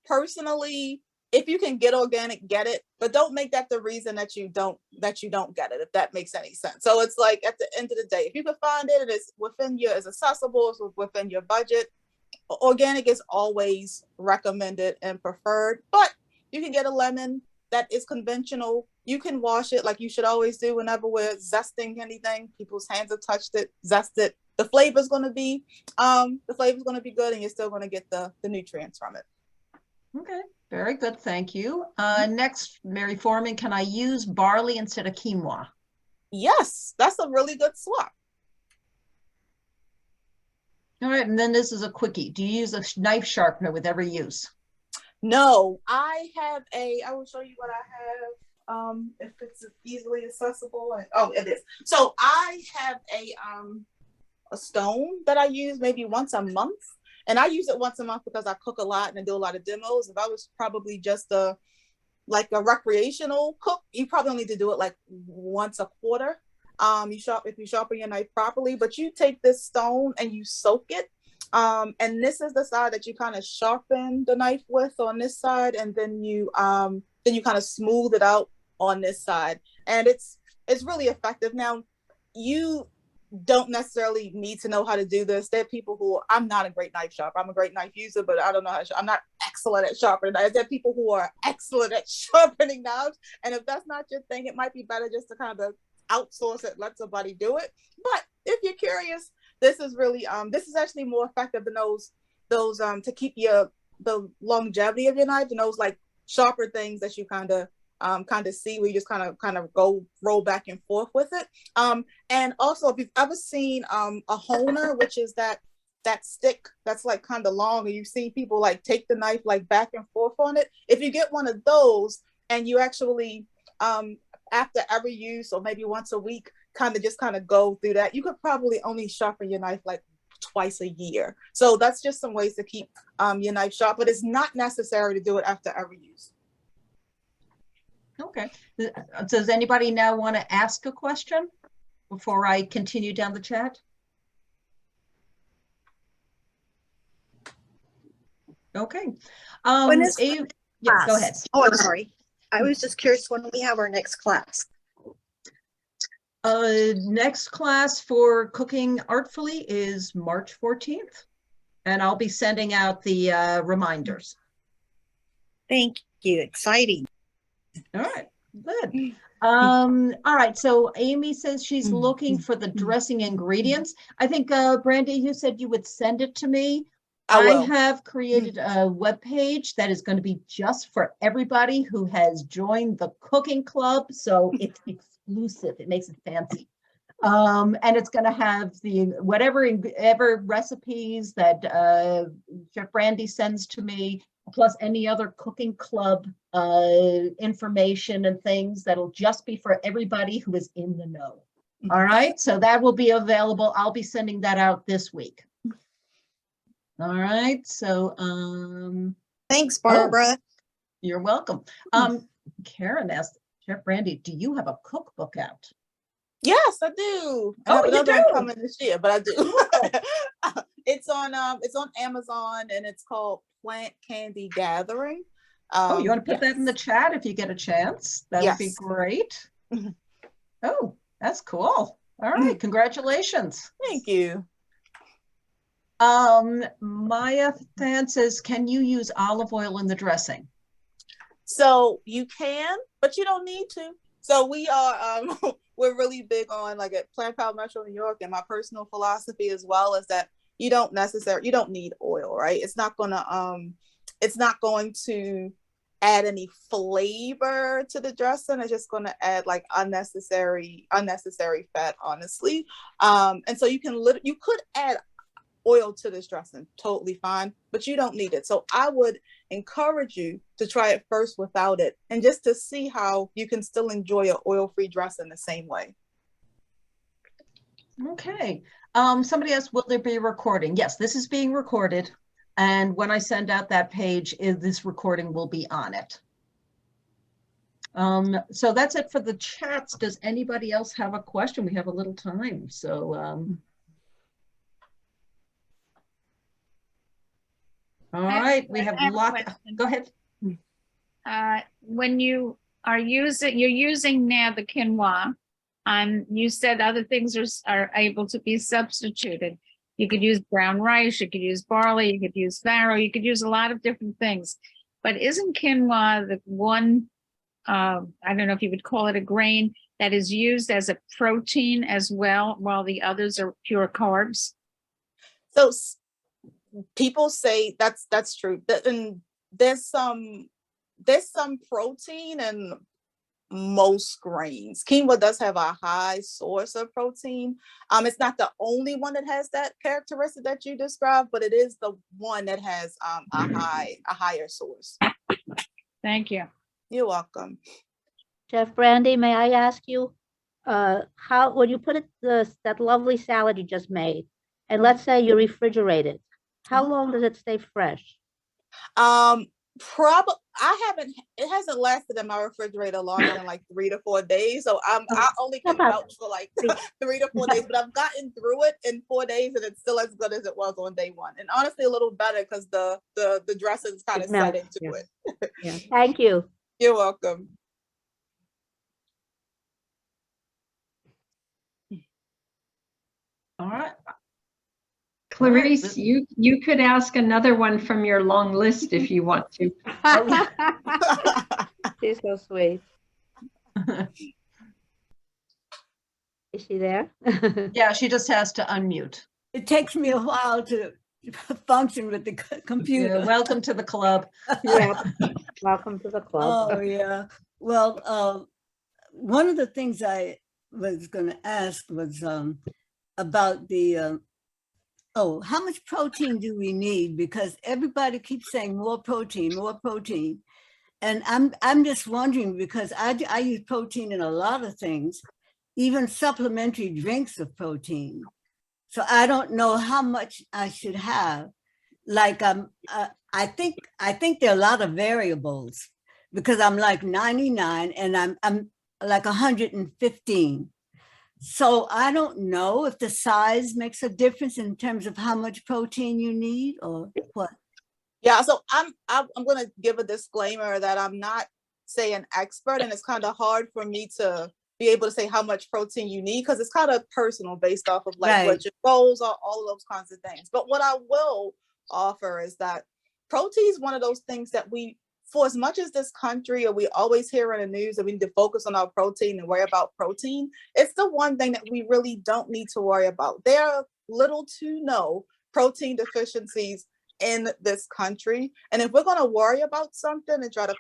personally, if you can get organic, get it, but don't make that the reason that you don't get it, if that makes any sense. So it's at the end of the day, if you can find it and it's accessible, it's within your budget, organic is always recommended and preferred. But you can get a lemon that is conventional. You can wash it like you should always do whenever we're zesting anything. People's hands have touched it, zest it. The flavor's going to be good, and you're still going to get the nutrients from it. Okay, very good. Thank you. Next, Mary Foreman, can I use barley instead of quinoa? Yes, that's a really good swap. All right, and then this is a quickie. Do you use a knife sharpener with every use? No, I will show you what I have. If it's easily accessible. Oh, it is. So I have a stone that I use maybe once a month. And I use it once a month because I cook a lot and I do a lot of demos. If I was probably just a recreational cook, you probably need to do it like once a quarter. If you sharpen your knife properly, but you take this stone and you soak it. And this is the side that you kind of sharpen the knife with on this side, and then you kind of smooth it out on this side. And it's really effective. Now, you don't necessarily need to know how to do this. There are people who, I'm not a great knife sharper. I'm a great knife user, but I don't know how to, I'm not excellent at sharpening knives. There are people who are excellent at sharpening knives. And if that's not your thing, it might be better just to kind of outsource it, let somebody do it. But if you're curious, this is really, this is actually more effective than those to keep the longevity of your knife, and those like sharper things that you kind of see where you just kind of go roll back and forth with it. And also, if you've ever seen a honer, which is that stick that's like kind of long, and you've seen people like take the knife like back and forth on it. If you get one of those and you actually after every use, or maybe once a week, kind of go through that, you could probably only sharpen your knife like twice a year. So that's just some ways to keep your knife sharp, but it's not necessary to do it after every use. Okay. Does anybody now want to ask a question before I continue down the chat? Okay. Yeah, go ahead. Oh, I'm sorry. I was just curious when we have our next class. Next class for Cooking Artfully is March 14th, and I'll be sending out the reminders. Thank you. Exciting. All right, good. All right, so Amy says she's looking for the dressing ingredients. I think, Brandy, you said you would send it to me. I have created a web page that is going to be just for everybody who has joined the cooking club. So it's exclusive. It makes it fancy. And it's going to have the whatever recipes that Chef Brandy sends to me, plus any other cooking club information and things that'll just be for everybody who is in the know. All right, so that will be available. I'll be sending that out this week. All right, so thanks, Barbara. You're welcome. Karen asked, Chef Brandy, do you have a cookbook out? Yes, I do. Oh, you do? One coming this year, but I do. It's on Amazon, and it's called Plant Candy Gathering. Oh, you want to put that in the chat if you get a chance? That would be great. Oh, that's cool. All right, congratulations. Thank you. Maya Fan says, can you use olive oil in the dressing? So you can, but you don't need to. So we are, we're really big on, like at Plant Power Metro New York, and my personal philosophy as well is that you don't need oil, right? It's not going to add any flavor to the dressing. It's just going to add like unnecessary fat, honestly. And so you could add oil to this dressing, totally fine, but you don't need it. So I would encourage you to try it first without it, and just to see how you can still enjoy an oil-free dressing the same way. Okay. Somebody asked, will there be a recording? Yes, this is being recorded. And when I send out that page, this recording will be on it. So that's it for the chats. Does anybody else have a question? We have a little time. So, all right, we have lots. Go ahead. When you're using now the quinoa, you said other things are able to be substituted. You could use brown rice, you could use barley, you could use farro, you could use a lot of different things. But isn't quinoa the one, I don't know if you would call it a grain, that is used as a protein as well, while the others are pure carbs? So people say that's true. And there's some protein and most grains. Quinoa does have a high source of protein. It's not the only one that has that characteristic that you described, but it is the one that has a higher source. Thank you. You're welcome. Chef Brandy, may I ask you, how, when you put it, that lovely salad you just made, and let's say you refrigerate it, how long does it stay fresh? Probably it hasn't lasted in my refrigerator longer than like 3 to 4 days. So I only can vouch for like 3 to 4 days, but I've gotten through it in 4 days and it's still as good as it was on day one. And honestly, a little better because the dressing is kind of set into it. Yeah. Thank you. You're welcome. All right. Clarice, you could ask another one from your long list if you want to. She's so sweet. Is she there? Yeah, she just has to unmute. It takes me a while to function with the computer. Yeah, welcome to the club. Yeah. Welcome to the club. Oh, yeah. Well, one of the things I was going to ask was about the how much protein do we need? Because everybody keeps saying more protein, more protein. And I'm just wondering, because I use protein in a lot of things, even supplementary drinks of protein. So I don't know how much I should have. Like I think there are a lot of variables because I'm like 99 and I'm like 115. So I don't know if the size makes a difference in terms of how much protein you need or what. Yeah, so I'm going to give a disclaimer that I'm not, say, an expert, and it's kind of hard for me to be able to say how much protein you need because it's kind of personal based off of like what your goals are, all of those kinds of things. But what I will offer is that protein is one of those things that we, for as much as this country, or we always hear in the news that we need to focus on our protein and worry about protein, it's the one thing that we really don't need to worry about. There are little to no protein deficiencies in this country. And if we're going to worry about something and try to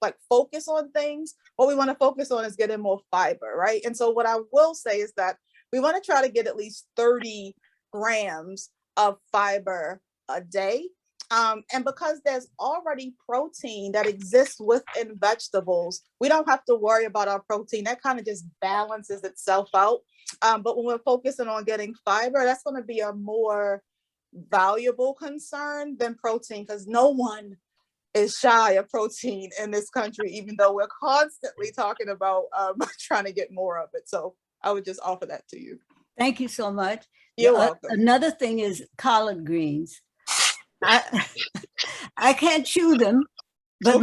like focus on things, what we want to focus on is getting more fiber, right? And so what I will say is that we want to try to get at least 30 grams of fiber a day. And because there's already protein that exists within vegetables, we don't have to worry about our protein. That kind of just balances itself out. But when we're focusing on getting fiber, that's going to be a more valuable concern than protein, because no one is shy of protein in this country, even though we're constantly talking about trying to get more of it. So I would just offer that to you. Thank you so much. You're welcome. Another thing is collard greens. I can't chew them, but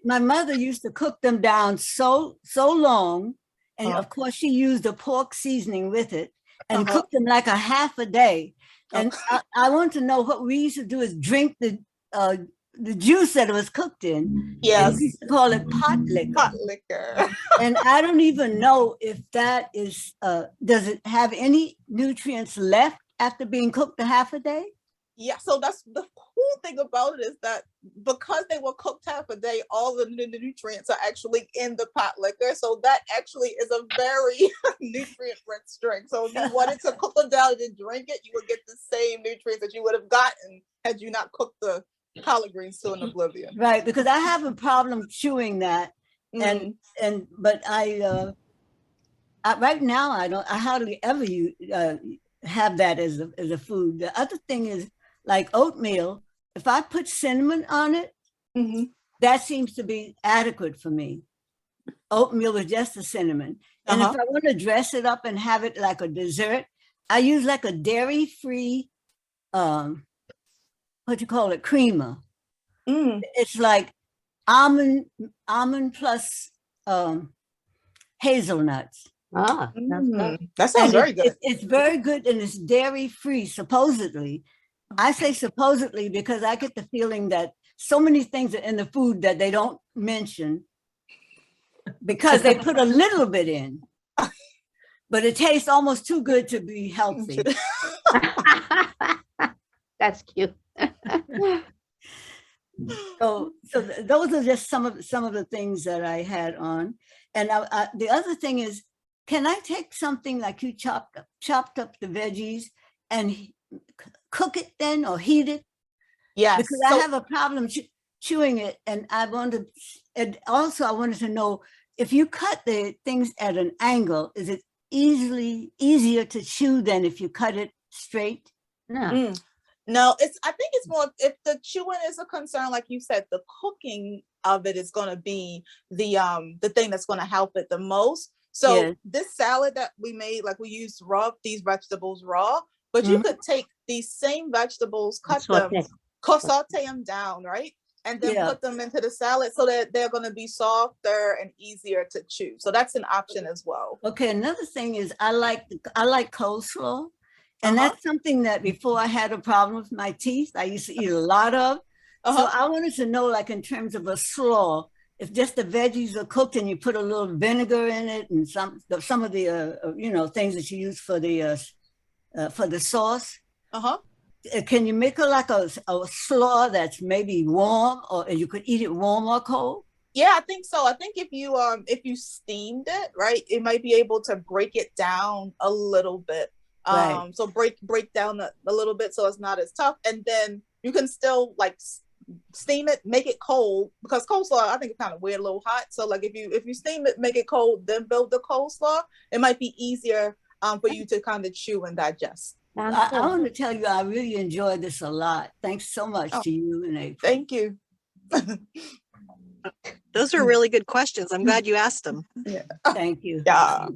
my mother used to cook them down so long, and of course she used a pork seasoning with it and cooked them like a half a day. And I want to know what we used to do is drink the juice that it was cooked in. Yes, we used to call it pot liquor. Pot liquor. And I don't even know if that is. Does it have any nutrients left after being cooked a half a day? Yeah, so that's the cool thing about it is that because they were cooked half a day, all the nutrients are actually in the pot liquor. So that actually is a very nutrient-rich drink. So if you wanted to cook them down and drink it, you would get the same nutrients that you would have gotten had you not cooked the collard greens to an oblivion. Right, because I have a problem chewing that, but I right now I hardly ever have that as a food. The other thing is, like oatmeal, if I put cinnamon on it, that seems to be adequate for me. Oatmeal with just the cinnamon. And if I want to dress it up and have it like a dessert, I use like a dairy-free, what you call it, creamer. It's like almond plus hazelnuts. That sounds very good. It's very good, and it's dairy-free, supposedly. I say supposedly because I get the feeling that so many things are in the food that they don't mention because they put a little bit in, but it tastes almost too good to be healthy. That's cute. So those are just some of the things that I had on. And the other thing is, can I take something like you chopped up the veggies and cook it then or heat it? Yes. Because I have a problem chewing it, and I wanted to know if you cut the things at an angle, is it easier to chew than if you cut it straight? No. No, I think it's more if the chewing is a concern, like you said, the cooking of it is going to be the thing that's going to help it the most. So this salad that we made, like we used these vegetables raw, but you could take these same vegetables, saute them down, right? And then put them into the salad so that they're going to be softer and easier to chew. So that's an option as well. Okay, another thing is I like coleslaw. And that's something that before I had a problem with my teeth, I used to eat a lot of. So I wanted to know, like in terms of a slaw, if just the veggies are cooked and you put a little vinegar in it and some of the things that you use for the sauce. Can you make it like a slaw that's maybe warm, or you could eat it warm or cold? Yeah, I think so. I think if you steamed it, right, it might be able to break it down a little bit. Right. So break down a little bit so it's not as tough, and then you can still like steam it, make it cold, because coleslaw I think it's kind of weird, a little hot. So like if you steam it, make it cold, then build the coleslaw, it might be easier for you to kind of chew and digest. I want to tell you, I really enjoyed this a lot. Thanks so much to you and April. Thank you. Those are really good questions. I'm glad you asked them. Yeah. Thank you. Yeah.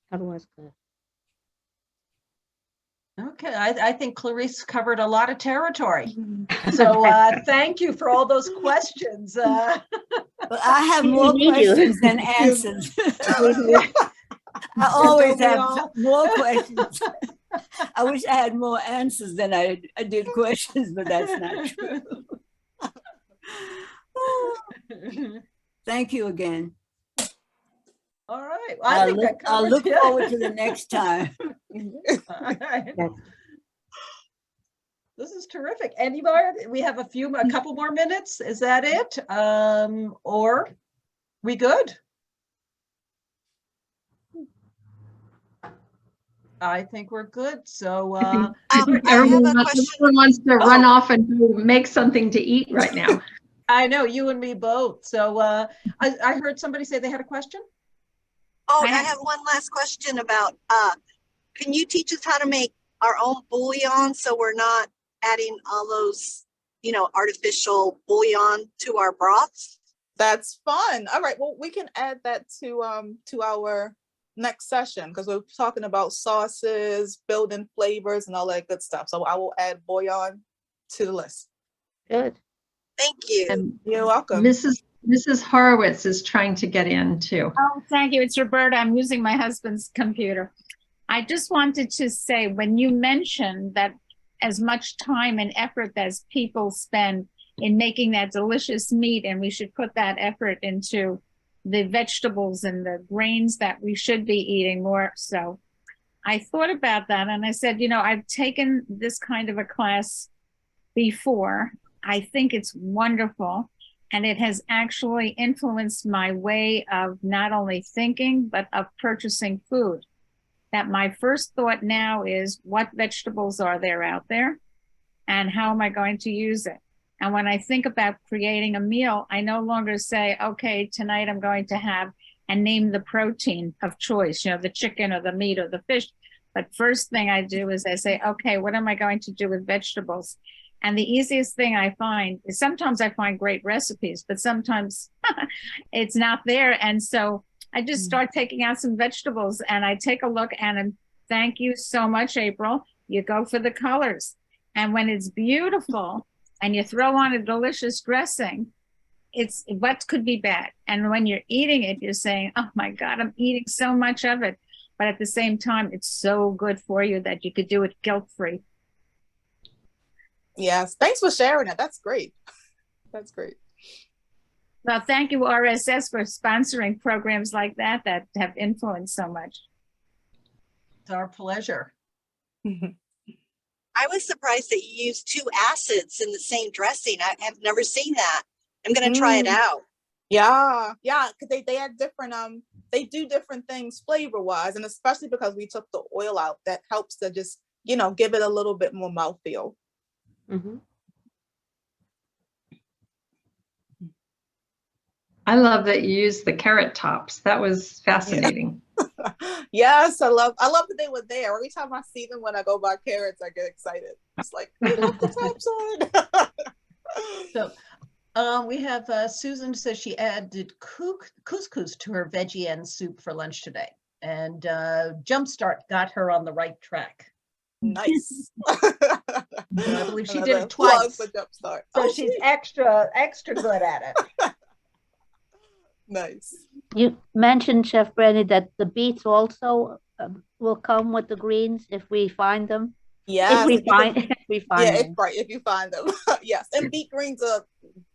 That was good. Okay, I think Clarice covered a lot of territory. So thank you for all those questions. But I have more questions than answers. I always have more questions. I wish I had more answers than I did questions, but that's not true. Thank you again. All right. I'll look forward to the next time. Right. This is terrific. Anybody? We have a couple more minutes. Is that it? Or we good? I think we're good. So everyone wants to run off and make something to eat right now. I know, you and me both. So I heard somebody say they had a question. Oh, I have one last question about, can you teach us how to make our own bouillon so we're not adding all those, artificial bouillon to our broths? That's fun. All right, well, we can add that to our next session, because we're talking about sauces, building flavors and all that good stuff. So I will add bouillon to the list. Good. Thank you. And you're welcome. Mrs. Horowitz is trying to get in too. Oh, thank you. It's Roberta. I'm using my husband's computer. I just wanted to say, when you mentioned that as much time and effort as people spend in making that delicious meat, and we should put that effort into the vegetables and the grains that we should be eating more. So I thought about that, and I said, I've taken this kind of a class before. I think it's wonderful. And it has actually influenced my way of not only thinking, but of purchasing food. That my first thought now is, what vegetables are there out there? And how am I going to use it? And when I think about creating a meal, I no longer say, okay, tonight I'm going to have, and name the protein of choice, the chicken or the meat or the fish. But first thing I do is I say, okay, what am I going to do with vegetables? And the easiest thing I find is, sometimes I find great recipes, but sometimes it's not there. And so I just start taking out some vegetables and I take a look, and thank you so much, April. You go for the colors. And when it's beautiful and you throw on a delicious dressing, it's what could be bad. And when you're eating it, you're saying, oh my God, I'm eating so much of it. But at the same time, it's so good for you that you could do it guilt-free. Yes, thanks for sharing it. That's great. That's great. Well, thank you, RSS, for sponsoring programs like that have influenced so much. It's our pleasure. I was surprised that you used 2 acids in the same dressing. I have never seen that. I'm going to try it out. Yeah, yeah, because they had different they do different things flavor wise, and especially because we took the oil out, that helps to just give it a little bit more mouthfeel. Mm-hmm. I love that you used the carrot tops. That was fascinating. Yes, I love that they were there. Every time I see them when I go buy carrots, I get excited. It's like they left the tops on. So we have Susan says she added couscous to her veggie and soup for lunch today, and Jumpstart got her on the right track. Nice. And I believe she did it twice. For Jumpstart. So she's extra good at it. Nice. You mentioned, Chef Brandy, that the beets also will come with the greens if we find them. Yes. If we find them. If you find them. Yes. And beet greens are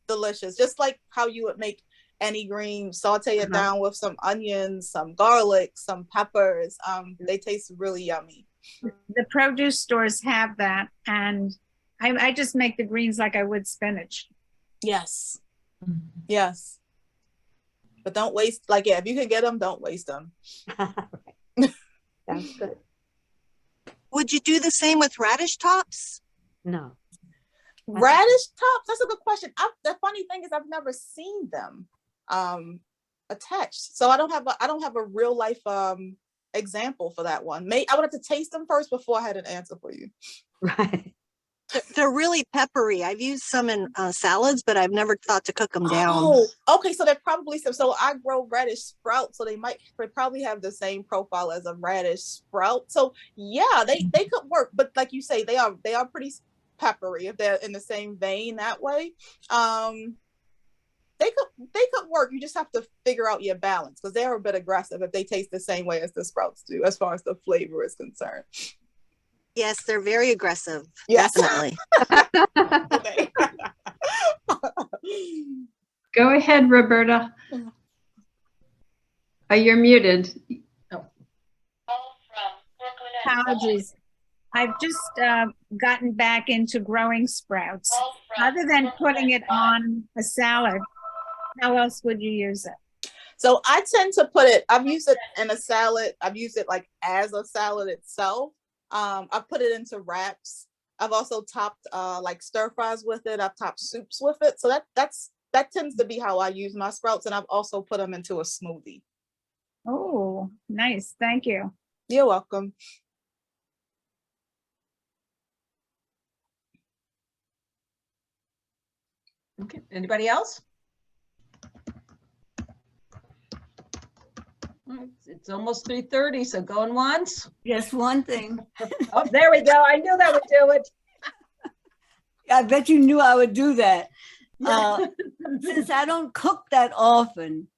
delicious. Just like how you would make any green, saute it down with some onions, some garlic, some peppers. They taste really yummy. The produce stores have that, and I just make the greens like I would spinach. Yes. Yes. But don't waste, if you can get them, don't waste them. Sounds good. Would you do the same with radish tops? No. Radish tops? That's a good question. The funny thing is I've never seen them attached. So I don't have a real life example for that one. I would have to taste them first before I had an answer for you. Right. They're really peppery. I've used some in salads, but I've never thought to cook them down. Oh, okay. So they're probably so I grow radish sprouts, so they probably have the same profile as a radish sprout. So yeah, they could work, but like you say, they are pretty peppery if they're in the same vein that way. They could work. You just have to figure out your balance, because they're a bit aggressive if they taste the same way as the sprouts do, as far as the flavor is concerned. Yes, they're very aggressive. Yes. Definitely. Go ahead, Roberta. You're muted. Oh. Apologies. I've just gotten back into growing sprouts. Other than putting it on a salad, how else would you use it? So I tend to I've used it in a salad. I've used it as a salad itself. I've put it into wraps. I've also topped stir fries with it. I've topped soups with it. So that tends to be how I use my sprouts. And I've also put them into a smoothie. Oh, nice. Thank you. You're welcome. Okay. Anybody else? It's almost 3:30, so going once. Just one thing. Oh, there we go. I knew that would do it. I bet you knew I would do that. Since I don't cook that often,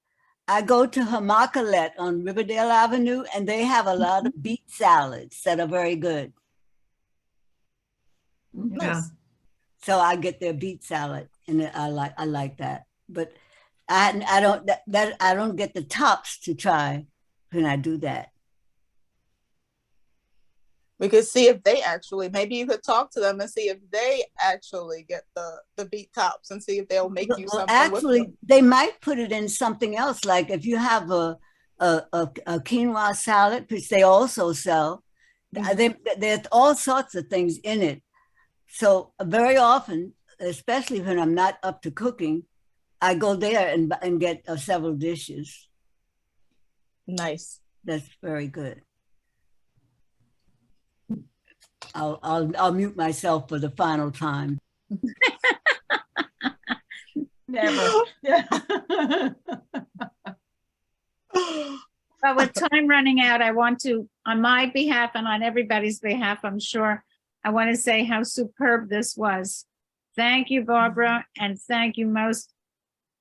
I go to Hamacalet on Riverdale Avenue, and they have a lot of beet salads that are very good. Yeah. So I get their beet salad, and I like that. But I don't get the tops to try when I do that. We could see if they maybe you could talk to them and see if they actually get the beet tops, and see if they'll make you something. Actually, with them. they might put it in something else. Like if you have a quinoa salad, which they also sell, there's all sorts of things in it. So very often, especially when I'm not up to cooking, I go there and get several dishes. Nice. That's very good. I'll mute myself for the final time. Never. But with time running out, I want to, on my behalf and on everybody's behalf, I'm sure, I want to say how superb this was. Thank you, Barbara, and thank you most,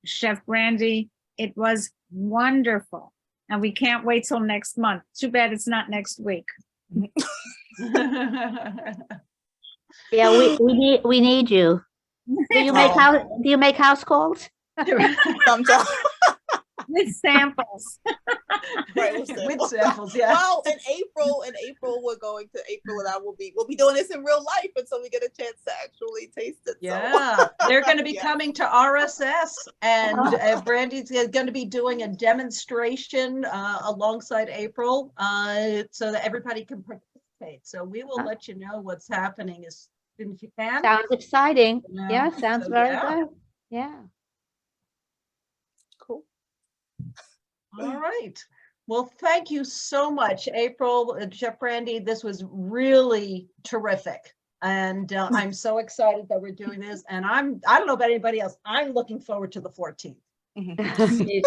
Chef Brandy. It was wonderful, and we can't wait till next month. Too bad it's not next week. Yeah, we need you. Do you make house calls? Sometimes. With samples. Right, with samples, yeah. Well, in April, April and I we'll be doing this in real life until we get a chance to actually taste it. Yeah, they're going to be Yeah. coming to RSS, and Brandy's going to be doing a demonstration alongside April, so that everybody can participate. So we will let you know what's happening as soon as you can. Sounds exciting. Yeah, Yeah, sounds so very yeah. good. Yeah. Cool. All right. Well, thank you so much, April and Chef Brandy. This was really terrific. And I'm so excited that we're doing this. And I don't know about anybody else. I'm looking forward to the 14th. Mhm. Me